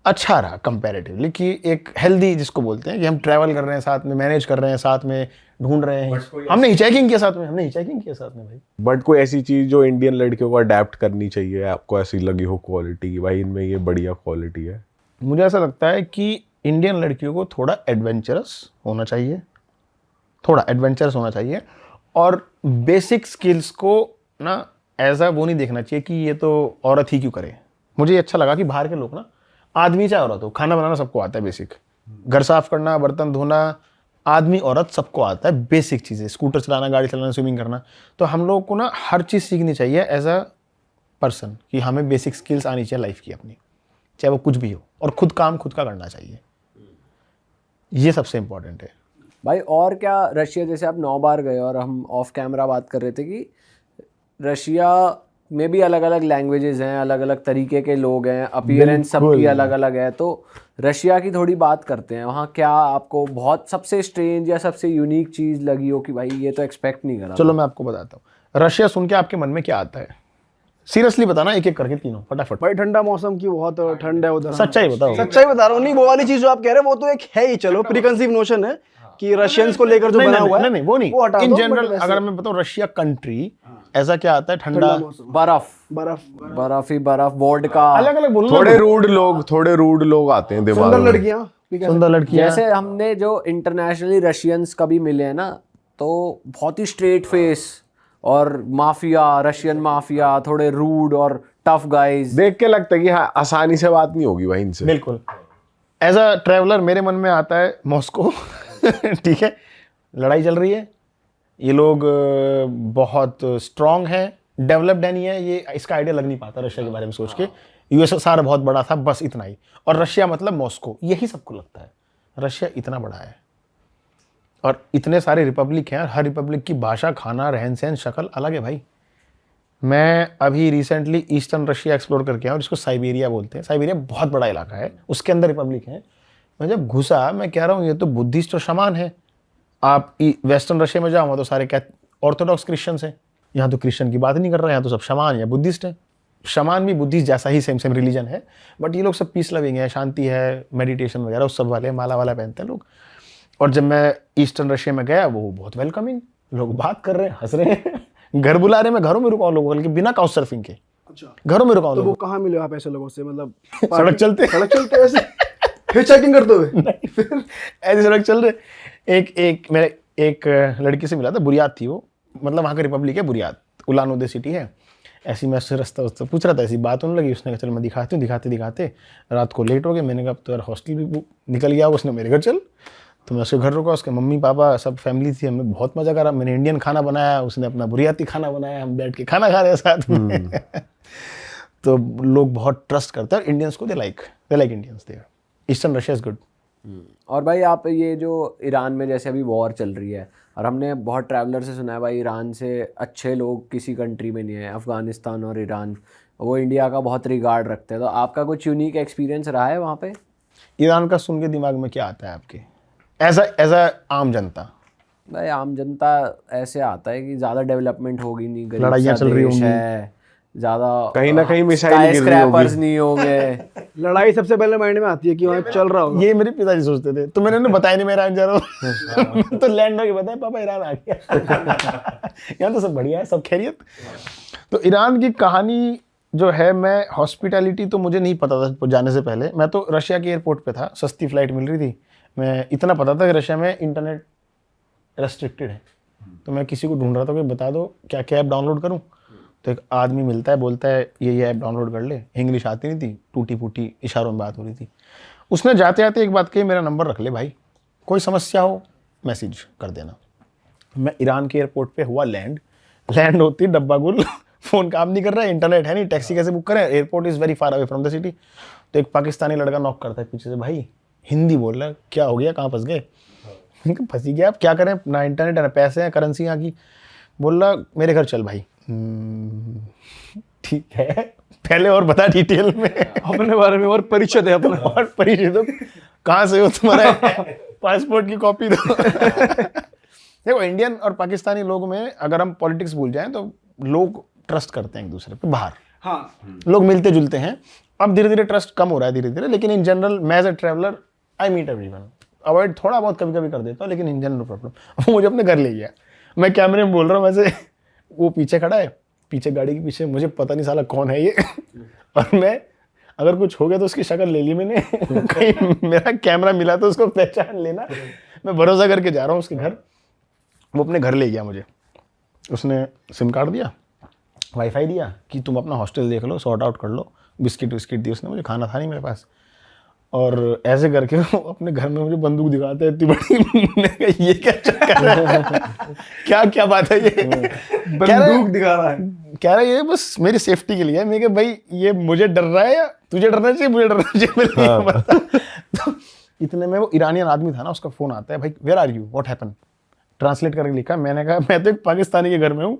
[SPEAKER 4] अच्छा रहा कंपैरेटिवली, कि एक हेल्दी जिसको बोलते हैं कि हम ट्रैवल कर रहे हैं साथ में, मैनेज कर रहे हैं साथ में, ढूंढ रहे हैं। हमने हिचहाइकिंग किया साथ में, भाई।
[SPEAKER 5] बट कोई ऐसी चीज जो इंडियन लड़कियों को अडेप्ट करनी चाहिए, आपको ऐसी लगी हो क्वालिटी कि भाई इनमें ये बढ़िया क्वालिटी है?
[SPEAKER 4] मुझे ऐसा लगता है कि इंडियन लड़कियों को थोड़ा एडवेंचरस होना चाहिए थोड़ा एडवेंचरस होना चाहिए, और बेसिक स्किल्स को ना एज अ वो नहीं देखना चाहिए कि ये तो औरत ही क्यों करे। मुझे ये अच्छा लगा कि बाहर के लोग ना, आदमी चाहे औरत हो, खाना बनाना सबको आता है बेसिक, घर साफ करना, बर्तन धोना, आदमी औरत सबको आता है बेसिक चीज़ें, स्कूटर चलाना, गाड़ी चलाना, स्विमिंग करना। तो हम लोग को ना हर चीज़ सीखनी चाहिए एज अ पर्सन, कि हमें बेसिक स्किल्स आनी चाहिए लाइफ की अपनी, चाहे वो कुछ भी हो, और खुद काम खुद का करना चाहिए, ये सबसे इम्पोर्टेंट है।
[SPEAKER 3] भाई और क्या, रशिया जैसे आप 9 बार गए और हम ऑफ कैमरा बात कर रहे थे कि रशिया में भी अलग अलग लैंग्वेजेस हैं, अलग अलग तरीके के लोग हैं, अपीयरेंस सबकी अलग अलग है। तो रशिया की थोड़ी बात करते हैं, वहाँ क्या आपको बहुत सबसे स्ट्रेंज या सबसे यूनिक चीज़ लगी हो कि भाई ये तो एक्सपेक्ट नहीं करा?
[SPEAKER 4] चलो मैं आपको बताता हूँ, रशिया सुन के आपके मन में क्या आता है, सीरियसली बताना, एक एक करके तीनों फटाफट।
[SPEAKER 1] भाई ठंडा मौसम की बहुत ठंड है उधर।
[SPEAKER 4] सच्चाई बताओ।
[SPEAKER 1] सच्चाई बता रहा हूँ, नहीं वो वाली चीज जो आप कह रहे हैं वो तो एक है ही, चलो प्रीकंसीव नोशन है कि रशियंस को लेकर जो बना हुआ है,
[SPEAKER 4] नहीं वो नहीं,
[SPEAKER 1] हटा
[SPEAKER 4] इन
[SPEAKER 1] दो,
[SPEAKER 4] जनरल
[SPEAKER 1] but वैसे-
[SPEAKER 4] अगर मैं बताऊँ रशिया कंट्री ऐसा क्या आता है, ठंडा
[SPEAKER 3] बर्फ
[SPEAKER 1] बर्फ,
[SPEAKER 3] बर्फ ही बर्फ, वोडका,
[SPEAKER 4] अलग अलग बोलना,
[SPEAKER 5] थोड़े रूड लोग आते हैं दिमाग
[SPEAKER 1] सुंदर
[SPEAKER 5] में।
[SPEAKER 1] लड़कियां,
[SPEAKER 4] सुंदर लड़कियां,
[SPEAKER 3] जैसे हमने जो इंटरनेशनली रशियंस कभी मिले हैं ना, तो बहुत ही स्ट्रेट फेस और माफिया, रशियन माफिया, थोड़े रूड और टफ गाइज।
[SPEAKER 5] देख के लगता है कि हाँ आसानी से बात नहीं होगी भाई इनसे।
[SPEAKER 4] बिल्कुल। एज अ ट्रैवलर मेरे मन में आता है मॉस्को ठीक है, लड़ाई चल रही है, ये लोग बहुत स्ट्रांग हैं, डेवलप्ड है नहीं है, ये इसका आइडिया लग नहीं पाता रशिया के बारे में सोच के। यूएसएसआर बहुत बड़ा था, बस इतना ही, और रशिया मतलब मॉस्को, यही सबको लगता है रशिया इतना बड़ा है, और इतने सारे रिपब्लिक हैं, हर रिपब्लिक की भाषा, खाना, रहन सहन, शक्ल अलग है भाई। मैं अभी रिसेंटली ईस्टर्न रशिया एक्सप्लोर करके आया, और इसको साइबेरिया बोलते हैं। साइबेरिया बहुत बड़ा इलाका है, उसके अंदर रिपब्लिक है। मैं जब घुसा, मैं कह रहा हूँ ये तो बुद्धिस्ट और शमान है। आप वेस्टर्न रशिया में जाओ तो सारे ऑर्थोडॉक्स क्रिश्चियंस हैं, यहाँ तो क्रिश्चियन की बात नहीं कर रहे हैं, यहाँ तो सब शमान या बुद्धिस्ट है। शमान भी बुद्धिस्ट जैसा ही सेम रिलीजन है, बट ये लोग सब पीस लविंग है, शांति है, मेडिटेशन वगैरह उस सब वाले, माला वाला पहनते हैं लोग। और जब मैं ईस्टर्न रशिया में गया, वो बहुत वेलकमिंग, लोग बात कर रहे हैं, हंस रहे हैं, घर बुला रहे हैं, मैं घरों में रुका हूँ लोगों बल्कि बिना काउच सर्फिंग के,
[SPEAKER 1] अच्छा
[SPEAKER 4] घरों में रुका हूँ
[SPEAKER 1] तो वो
[SPEAKER 4] लोगों
[SPEAKER 1] कहाँ मिले आप ऐसे लोगों से, मतलब
[SPEAKER 4] सड़क चलते
[SPEAKER 1] ऐसे हिचहाइकिंग करते हुए?
[SPEAKER 4] ऐसे सड़क चल रहे। एक मेरे एक लड़की से मिला था, बुरियात थी वो, मतलब वहाँ का रिपब्लिक है बुरियात, उलान उदे सिटी है। ऐसी मैं उससे रास्ता पूछ रहा था, ऐसी बात होने लगी, उसने कहा चल मैं दिखाती हूँ। दिखाते रात को लेट हो गए, मैंने कहा तो यार हॉस्टल भी निकल गया, उसने मेरे घर चल, तो मैं उसके घर रुका, उसके मम्मी पापा सब फैमिली थी, हमने बहुत मज़ा करा, मैंने इंडियन खाना बनाया, उसने अपना बुरियाती खाना बनाया, हम बैठ के खाना खा रहे हैं साथ में तो लोग बहुत ट्रस्ट करते हैं इंडियंस को, they like Indians there. Eastern Russia is good.
[SPEAKER 3] और भाई आप ये जो ईरान में जैसे अभी वॉर चल रही है, और हमने बहुत ट्रैवलर से सुना है भाई ईरान से अच्छे लोग किसी कंट्री में नहीं है, अफगानिस्तान और ईरान, वो इंडिया का बहुत रिगार्ड रखते हैं। तो आपका कुछ यूनिक एक्सपीरियंस रहा है वहाँ पे?
[SPEAKER 4] ईरान का सुन के दिमाग में क्या आता है आपके, एज अ आम जनता?
[SPEAKER 3] भाई आम जनता ऐसे आता है कि ज़्यादा डेवलपमेंट होगी नहीं, गरीब
[SPEAKER 4] लड़ाइयाँ
[SPEAKER 3] सा
[SPEAKER 4] चल रही
[SPEAKER 3] देश
[SPEAKER 4] होंगी।
[SPEAKER 3] है, ज़्यादा
[SPEAKER 5] कहीं ना कहीं मिसाइल गिर रही
[SPEAKER 3] स्क्रैपर्स
[SPEAKER 5] होगी।
[SPEAKER 3] नहीं होंगे
[SPEAKER 1] लड़ाई सबसे पहले माइंड में आती है कि वहाँ चल रहा होगा।
[SPEAKER 4] ये मेरे पिताजी सोचते थे, तो मैंने उन्हें बताया नहीं मैं ईरान जा रहा हूँ तो लैंड होके बताया पापा ईरान आ गया यहाँ तो सब बढ़िया है, सब खैरियत। तो ईरान की कहानी जो है, मैं हॉस्पिटैलिटी तो मुझे नहीं पता था जाने से पहले, मैं तो रशिया के एयरपोर्ट पे था, सस्ती फ्लाइट मिल रही थी, मैं इतना पता था कि रशिया में इंटरनेट रेस्ट्रिक्टेड है, तो मैं किसी को ढूंढ रहा था कि बता दो क्या क्या ऐप डाउनलोड करूँ। तो एक आदमी मिलता है, बोलता है ये ऐप डाउनलोड कर ले, इंग्लिश आती नहीं थी, टूटी फूटी इशारों में बात हो रही थी। उसने जाते जाते एक बात कही, मेरा नंबर रख ले भाई, कोई समस्या हो मैसेज कर देना। मैं ईरान के एयरपोर्ट पे हुआ लैंड होती डब्बा गुल फ़ोन काम नहीं कर रहा है, इंटरनेट है नहीं, टैक्सी कैसे बुक करें, airport is very far away from the city. तो एक पाकिस्तानी लड़का नॉक करता है पीछे से, भाई हिंदी बोल रहा है, क्या हो गया, कहाँ फंस गए? फंसी गया, आप क्या करें, ना इंटरनेट है ना पैसे हैं, करेंसी यहाँ की। बोल रहा मेरे घर चल भाई। ठीक है, पहले और बता डिटेल में
[SPEAKER 1] अपने बारे में और परिचय है अपना।
[SPEAKER 4] और परिचय दो, कहाँ से हो, तुम्हारा पासपोर्ट की कॉपी दो देखो इंडियन और पाकिस्तानी लोगों में अगर हम पॉलिटिक्स भूल जाएं तो लोग ट्रस्ट करते हैं एक दूसरे पे, बाहर
[SPEAKER 1] हाँ
[SPEAKER 4] लोग मिलते जुलते हैं। अब धीरे धीरे ट्रस्ट कम हो रहा है धीरे धीरे, लेकिन इन जनरल मैं as a traveller I meet everyone, avoid थोड़ा बहुत कभी कभी कर देता हूँ, लेकिन इन जनरल प्रॉब्लम। वो मुझे अपने घर ले गया, मैं कैमरे में बोल रहा हूँ वैसे, वो पीछे खड़ा है, पीछे गाड़ी के पीछे, मुझे पता नहीं साला कौन है ये और मैं अगर कुछ हो गया तो उसकी शक्ल ले ली मैंने कहीं मेरा कैमरा मिला तो उसको पहचान लेना। मैं भरोसा करके जा रहा हूँ उसके घर, वो अपने घर ले गया मुझे, उसने सिम कार्ड दिया, वाईफाई दिया कि तुम अपना हॉस्टल देख लो, सॉर्ट आउट कर लो, बिस्किट विस्किट दी उसने मुझे, खाना था नहीं मेरे पास। और ऐसे करके वो अपने घर में मुझे बंदूक दिखाते हैं इतनी बड़ी। मैंने कहा ये क्या चक्कर है, क्या क्या बात है ये,
[SPEAKER 1] बंदूक दिखा रहा है।
[SPEAKER 4] कह रहा है ये बस मेरी सेफ्टी के लिए है। मैं कहा भाई ये मुझे डर रहा है या तुझे डरना चाहिए, मुझे डरना चाहिए, मेरे लिए बता। तो इतने में वो ईरानियन आदमी था ना, उसका फोन आता है, भाई where are you, what happen, translate करके लिखा। मैंने कहा मैं तो एक पाकिस्तानी के घर में हूँ।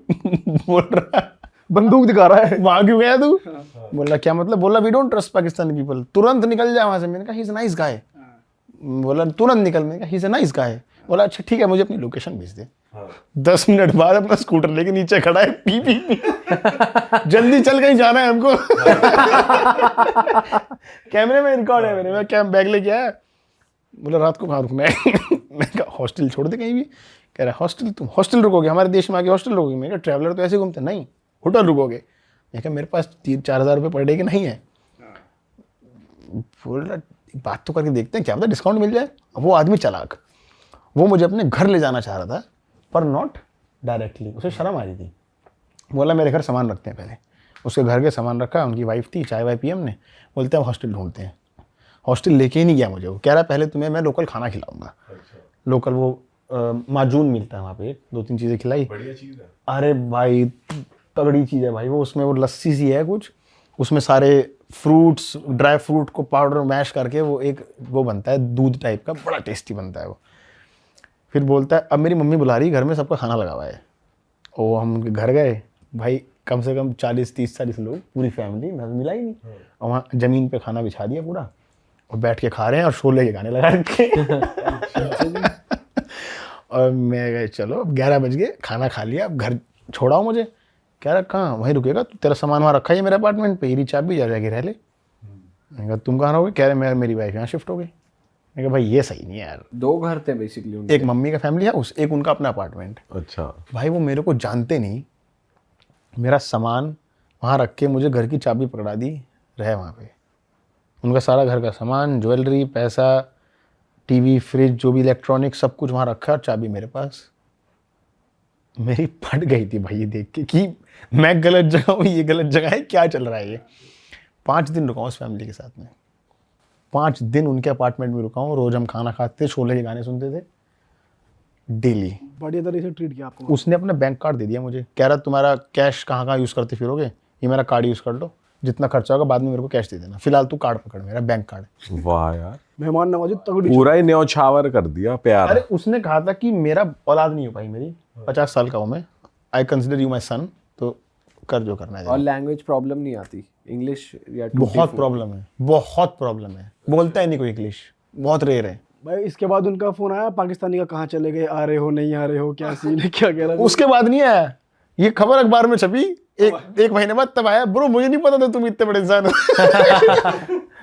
[SPEAKER 4] बोल रहा है
[SPEAKER 1] बंदूक दिखा रहा है।
[SPEAKER 4] वहां क्यों गया तू? बोला क्या मतलब? बोला we don't trust Pakistani people, तुरंत निकल जा वहां से। मैंने कहा he is a nice guy. बोला तुरंत निकल। मैंने कहा he is a nice guy. बोला अच्छा ठीक है, मुझे अपनी लोकेशन भेज दे। 10 मिनट बाद अपना स्कूटर लेके नीचे खड़ा है, पी पी पी, जल्दी चल कहीं जाना है हमको। कैमरे में रिकॉर्ड है मेरे। मैं क्या बैग लेके आया? बोला रात को कहाँ रुकना है? मैं कहा हॉस्टल छोड़ दे कहीं भी। कह रहा हॉस्टल, तुम हॉस्टल रुकोगे? हमारे देश में आके हॉस्टल रुकोगे? मैं कहा ट्रैवलर तो ऐसे घूमते नहीं, होटल रुकोगे। मैं कहा मेरे पास 3-4 हज़ार रुपये पर डे के नहीं है। बोल रहा बात तो करके देखते हैं, क्या पता डिस्काउंट मिल जाए। वो आदमी चालाक, वो मुझे अपने घर ले जाना चाह रहा था, पर नॉट डायरेक्टली। उसे शर्म आ रही थी। बोला मेरे घर सामान रखते हैं पहले। उसके घर के सामान रखा, उनकी वाइफ थी, चाय वाय पी हमने। बोलते हैं हॉस्टल ढूंढते हैं। हॉस्टल लेके ही नहीं गया मुझे। वो कह रहा पहले तुम्हें मैं लोकल खाना खिलाऊंगा। लोकल वो माजून मिलता है वहाँ पे, 2-3 चीज़ें खिलाई।
[SPEAKER 5] बढ़िया चीज है।
[SPEAKER 4] अरे भाई तगड़ी चीज़ है भाई वो। उसमें वो लस्सी सी है कुछ, उसमें सारे फ्रूट्स, ड्राई फ्रूट को पाउडर मैश करके वो एक वो बनता है दूध टाइप का, बड़ा टेस्टी बनता है वो। फिर बोलता है अब मेरी मम्मी बुला रही, घर में सबका खाना लगा हुआ है। और हम उनके घर गए भाई, कम से कम 40-30-40 लोग, पूरी फैमिली, मैं मिला ही नहीं। और वहाँ ज़मीन पे खाना बिछा दिया पूरा, और बैठ के खा रहे हैं और शोले के गाने लगा रखे। और मैं गए चलो अब 11 बज गए, खाना खा लिया, अब घर छोड़ाओ मुझे। कह रहा कहाँ, वहीं रुकेगा तू, तेरा सामान वहाँ रखा है मेरे अपार्टमेंट पे, हीरी चाबी जा जाके रह ले। मैंने कहा तुम कहाँ रहोगे? कह रहे मेरी वाइफ यहाँ शिफ्ट हो गई। मैं कहा भाई ये सही नहीं है यार।
[SPEAKER 3] 2 घर थे बेसिकली उनके।
[SPEAKER 4] एक मम्मी का फैमिली हाउस, एक उनका अपना अपार्टमेंट।
[SPEAKER 5] अच्छा।
[SPEAKER 4] भाई वो मेरे को जानते नहीं, मेरा सामान वहाँ रख के मुझे घर की चाबी पकड़ा दी, रहे वहाँ पे। उनका सारा घर का सामान, ज्वेलरी, पैसा, टीवी, फ्रिज, जो भी इलेक्ट्रॉनिक, सब कुछ वहाँ रखा, और चाबी मेरे पास। मेरी फट गई थी भाई ये देख के कि मैं गलत जगह हूँ, ये गलत जगह है, क्या चल रहा है ये। 5 दिन रुका हूँ उस फैमिली के साथ में। 5 दिन उनके अपार्टमेंट में रुका हूँ। रोज हम खाना खाते थे, शोले के गाने सुनते थे डेली।
[SPEAKER 1] बढ़िया तरीके से ट्रीट किया आपको।
[SPEAKER 4] उसने अपना बैंक कार्ड दे दिया मुझे। कह रहा तुम्हारा कैश कहाँ कहाँ यूज़ करते फिरोगे, ये मेरा कार्ड यूज़ कर लो, जितना खर्चा होगा बाद में मेरे को कैश दे देना, फिलहाल तू कार्ड पकड़, मेरा बैंक कार्ड।
[SPEAKER 5] वाह यार,
[SPEAKER 1] मेहमान नवाजी तगड़ी।
[SPEAKER 5] पूरा ही न्यौछावर कर दिया प्यार।
[SPEAKER 4] अरे उसने कहा था कि मेरा औलाद नहीं हो पाई मेरी, 50 साल का हूँ मैं, आई कंसिडर यू माई सन, तो कर जो करना है।
[SPEAKER 3] और लैंग्वेज प्रॉब्लम नहीं आती, इंग्लिश या
[SPEAKER 4] बहुत प्रॉब्लम है, बहुत प्रॉब्लम है, बोलता ही नहीं कोई इंग्लिश, बहुत रेयर है।
[SPEAKER 1] भाई इसके बाद उनका फोन आया पाकिस्तानी का, कहाँ चले गए, आ रहे हो नहीं आ रहे हो, क्या सीन है, क्या कह रहा है?
[SPEAKER 4] उसके बाद नहीं आया, ये खबर अखबार में छपी एक महीने बाद, तब आया। ब्रो मुझे नहीं पता था तुम इतने बड़े इंसान हो।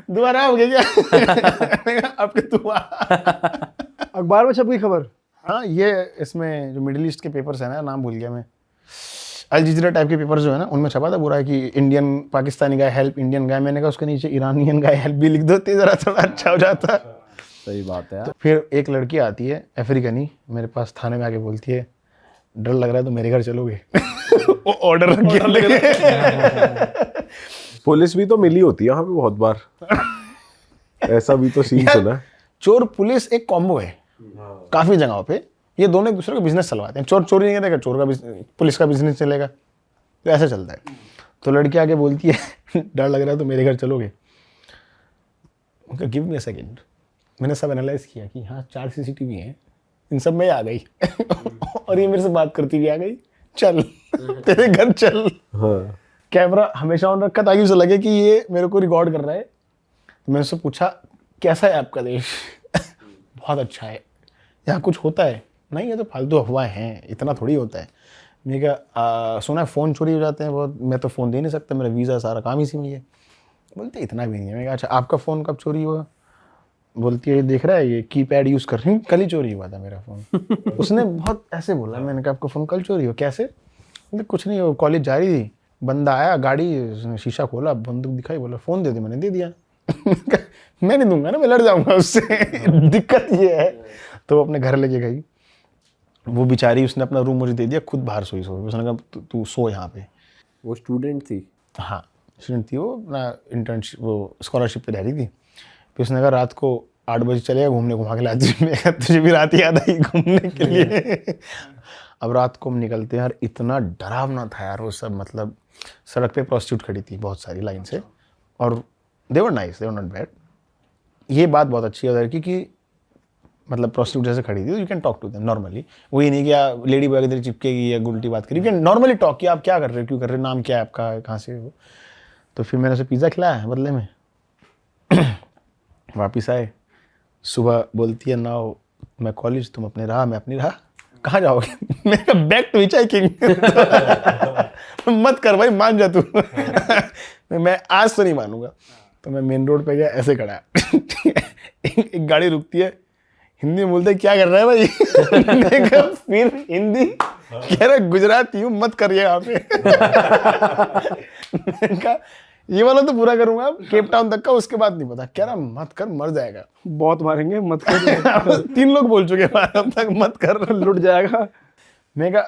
[SPEAKER 4] दोबारा हो गया क्या? आपके तू
[SPEAKER 1] अखबार में छप गई खबर।
[SPEAKER 4] हाँ, ये इसमें जो मिडिल ईस्ट के पेपर्स है ना, नाम भूल गया मैं, अल जजीरा टाइप के पेपर्स जो है ना, उनमें छपा था बुरा है कि इंडियन पाकिस्तानी गाय हेल्प इंडियन गाय। मैंने कहा उसके नीचे ईरानियन गाय हेल्प भी लिख दो, जरा थोड़ा अच्छा हो जाता।
[SPEAKER 3] सही बात है।
[SPEAKER 4] तो फिर एक लड़की आती है अफ्रीकनी, मेरे पास थाने में आके बोलती है डर लग रहा है तो मेरे घर चलोगे? वो ऑर्डर रख के।
[SPEAKER 5] पुलिस भी तो मिली होती है यहाँ पे बहुत बार, ऐसा भी तो सीन सुना है।
[SPEAKER 4] चोर पुलिस एक कॉम्बो है काफी जगहों पे, ये दोनों एक दूसरे का बिजनेस चलवाते हैं। चोर चोरी नहीं करेगा, चोर का पुलिस का बिजनेस चलेगा, तो ऐसा चलता है। तो लड़की आके बोलती है डर लग रहा है तो मेरे घर चलोगे? उनका गिव मी अ सेकंड। मैंने सब एनालाइज किया कि हाँ 4 CCTV हैं, इन सब में आ गई और ये मेरे से बात करती हुई आ गई, चल तेरे घर चल।
[SPEAKER 5] हाँ।
[SPEAKER 4] कैमरा हमेशा ऑन रखा ताकि उसे लगे कि ये मेरे को रिकॉर्ड कर रहा है। तो मैंने उससे पूछा कैसा है आपका देश? बहुत अच्छा है। यहाँ कुछ होता है? नहीं, ये तो फालतू अफवाहें हैं, इतना थोड़ी होता है। मैंने कहा सुना है फ़ोन चोरी हो जाते हैं बहुत, मैं तो फ़ोन दे नहीं सकता, मेरा वीज़ा सारा काम इसी में है। बोलते इतना भी नहीं है। मैंने कहा अच्छा आपका फ़ोन कब चोरी हुआ? बोलती है देख रहा है ये कीपैड यूज़ कर रही हूँ, कल ही चोरी हुआ था मेरा फ़ोन। उसने बहुत ऐसे बोला। मैंने कहा आपका फ़ोन कल चोरी हुआ? कैसे? बोले कुछ नहीं, वो कॉलेज जा रही थी, बंदा आया गाड़ी, उसने शीशा खोला, बंदूक दिखाई, बोला फ़ोन दे दे, मैंने दे दिया। मैं नहीं दूंगा ना, मैं लड़ जाऊंगा उससे। दिक्कत ये है। तो वो अपने घर लेके गई, वो बेचारी, उसने अपना रूम मुझे दे दिया, खुद बाहर सोई उसने कहा तू सो यहाँ पे।
[SPEAKER 3] वो स्टूडेंट थी?
[SPEAKER 4] हाँ स्टूडेंट थी वो, अपना इंटर्नशिप वो स्कॉलरशिप पे रह रही थी। फिर उसने कहा रात को 8 बजे चलेगा घूमने, घुमा के लाती। मैं कहा तुझे भी रात याद आई घूमने के लिए। अब रात को हम निकलते हैं यार, इतना डरावना था यार वो सब। मतलब सड़क पे प्रोस्टिट्यूट खड़ी थी बहुत सारी लाइन से, और they were nice, they were not bad. ये बात बहुत अच्छी है उधर की कि मतलब प्रोस्टिट्यूट जैसे खड़ी थी, you can talk to them normally. वो ये नहीं कि लेडी बॉय इधर चिपकेगी या उल्टी बात करी, यू कैन नॉर्मली टॉक कि आप क्या कर रहे हो, क्यों कर रहे हो, नाम क्या है आपका, कहाँ से हो। तो फिर मैंने उसे पिज़्ज़ा खिलाया बदले में। वापिस आए, सुबह बोलती है नाउ मैं कॉलेज, तुम अपने राह, मैं अपनी राह। कहाँ जाओगे? मैंने कहा बैक टू हिचहाइकिंग। मत कर भाई, मान जा तू। मैं आज तो नहीं मानूंगा। तो मैं मेन रोड पे गया, ऐसे खड़ा है। एक गाड़ी रुकती है, हिंदी में बोलते क्या कर रहा है भाई? मैंने कहा फिर हिंदी कह रहा गुजराती हूँ, मत करिए यहाँ पे। मैंने कहा ये वाला तो पूरा करूंगा केप टाउन तक का, उसके बाद नहीं पता। कह रहा मत कर, मर जाएगा।
[SPEAKER 1] बहुत मारेंगे, मत कर।
[SPEAKER 4] 3 लोग बोल चुके हैं अब तक, मत कर,
[SPEAKER 1] लुट जाएगा।
[SPEAKER 4] मैं कहा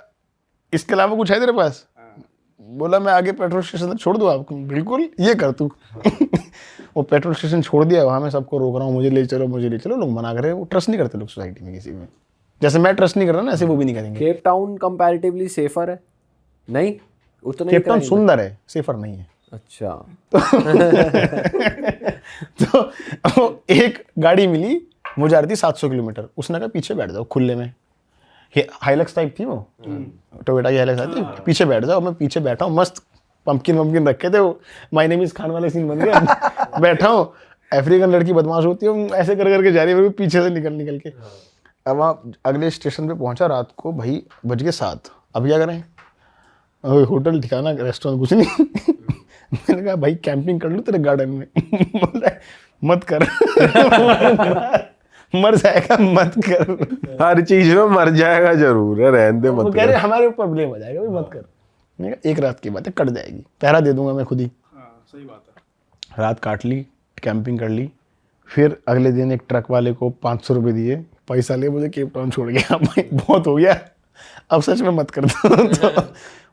[SPEAKER 4] इसके अलावा कुछ है तेरे पास? बोला मैं आगे पेट्रोल स्टेशन तक छोड़ दूँ आपको। बिल्कुल, ये कर तू। वो पेट्रोल स्टेशन छोड़ दिया, वहाँ मैं सबको रोक रहा हूँ, मुझे ले चलो, मुझे ले चलो। लोग मना कर रहे हैं, वो ट्रस्ट नहीं करते लोग सोसाइटी में किसी में। जैसे मैं ट्रस्ट नहीं कर रहा ना, ऐसे वो भी नहीं करेंगे।
[SPEAKER 3] केप टाउन कंपैरेटिवली सेफर है? नहीं उतना
[SPEAKER 4] केप टाउन सुंदर है, सेफर नहीं है।
[SPEAKER 3] अच्छा।
[SPEAKER 4] तो एक गाड़ी मिली, मुझे आ रही थी 700 किलोमीटर। उसने कहा पीछे बैठ जाओ खुले में। हाइलक्स टाइप थी वो, टोयोटा की हाइलक्स आती, पीछे बैठ जाओ। मैं पीछे बैठा हूँ, मस्त पंपकिन रखे थे, वो माय नेम इज खान वाले सीन बन गया। बैठा हूँ, अफ्रीकन लड़की बदमाश होती है, ऐसे कर करके जा रही है पीछे से निकल के। अब वहाँ अगले स्टेशन पे पहुंचा रात को, भाई बज गए 7। अब क्या करें? होटल ठिकाना रेस्टोरेंट कुछ नहीं। मैंने कहा भाई कैंपिंग कर लूँ तेरे गार्डन में। बोल रहा है मत कर। मर जाएगा, मत कर।
[SPEAKER 5] हर चीज में मर जाएगा जरूर है, रहने दे, मत
[SPEAKER 4] वो कह रहे हमारे ऊपर ब्लेम हो जाएगा, भाई मत कर। मैंने कहा एक रात की बात है, कट जाएगी, पहरा दे दूंगा मैं खुद ही।
[SPEAKER 1] सही बात है।
[SPEAKER 4] रात काट ली, कैंपिंग कर ली। फिर अगले दिन एक ट्रक वाले को 500 रुपये दिए, पैसा ले मुझे केप टाउन छोड़ गया। भाई बहुत हो गया, अब सच में मत कर दो। तो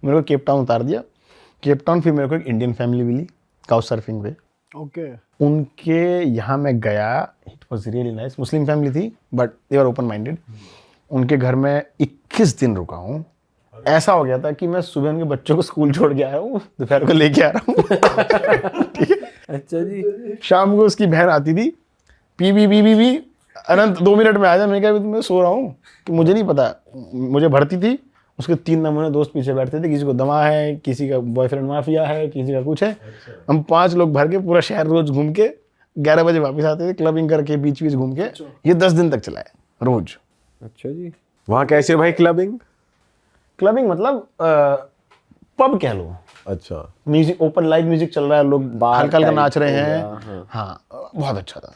[SPEAKER 4] मेरे को केप टाउन उतार दिया। केप टाउन फिर मेरे को एक इंडियन फैमिली मिली काउच सर्फिंग पे।
[SPEAKER 1] ओके।
[SPEAKER 4] उनके यहाँ मैं गया, it was really nice. Muslim family थी but they are open minded. उनके घर में 21 दिन रुका हूँ। ऐसा हो गया था कि मैं सुबह उनके बच्चों को स्कूल छोड़ के आया हूँ, दोपहर को लेके आ रहा हूँ। ठीक है,
[SPEAKER 3] अच्छा जी।
[SPEAKER 4] शाम को उसकी बहन आती थी, पी अनंत 2 मिनट में आ जा। मैं कहा मैं सो रहा हूँ, कि मुझे नहीं पता। मुझे भर्ती थी, उसके 3 नमूने दोस्त पीछे बैठते थे, किसी को दमा है, किसी का बॉयफ्रेंड माफिया है, किसी का कुछ है। हम 5 लोग भर के पूरा शहर रोज घूम के 11 बजे वापस आते थे, क्लबिंग करके बीच घूम के। ये 10 दिन तक चला है रोज।
[SPEAKER 3] अच्छा जी।
[SPEAKER 5] वहाँ कैसे भाई क्लबिंग?
[SPEAKER 4] क्लबिंग मतलब पब कह लो।
[SPEAKER 5] अच्छा,
[SPEAKER 4] म्यूजिक, ओपन लाइव म्यूजिक चल रहा है, लोग हल्का हल्का नाच रहे हैं।
[SPEAKER 3] हाँ।
[SPEAKER 4] हाँ बहुत अच्छा था।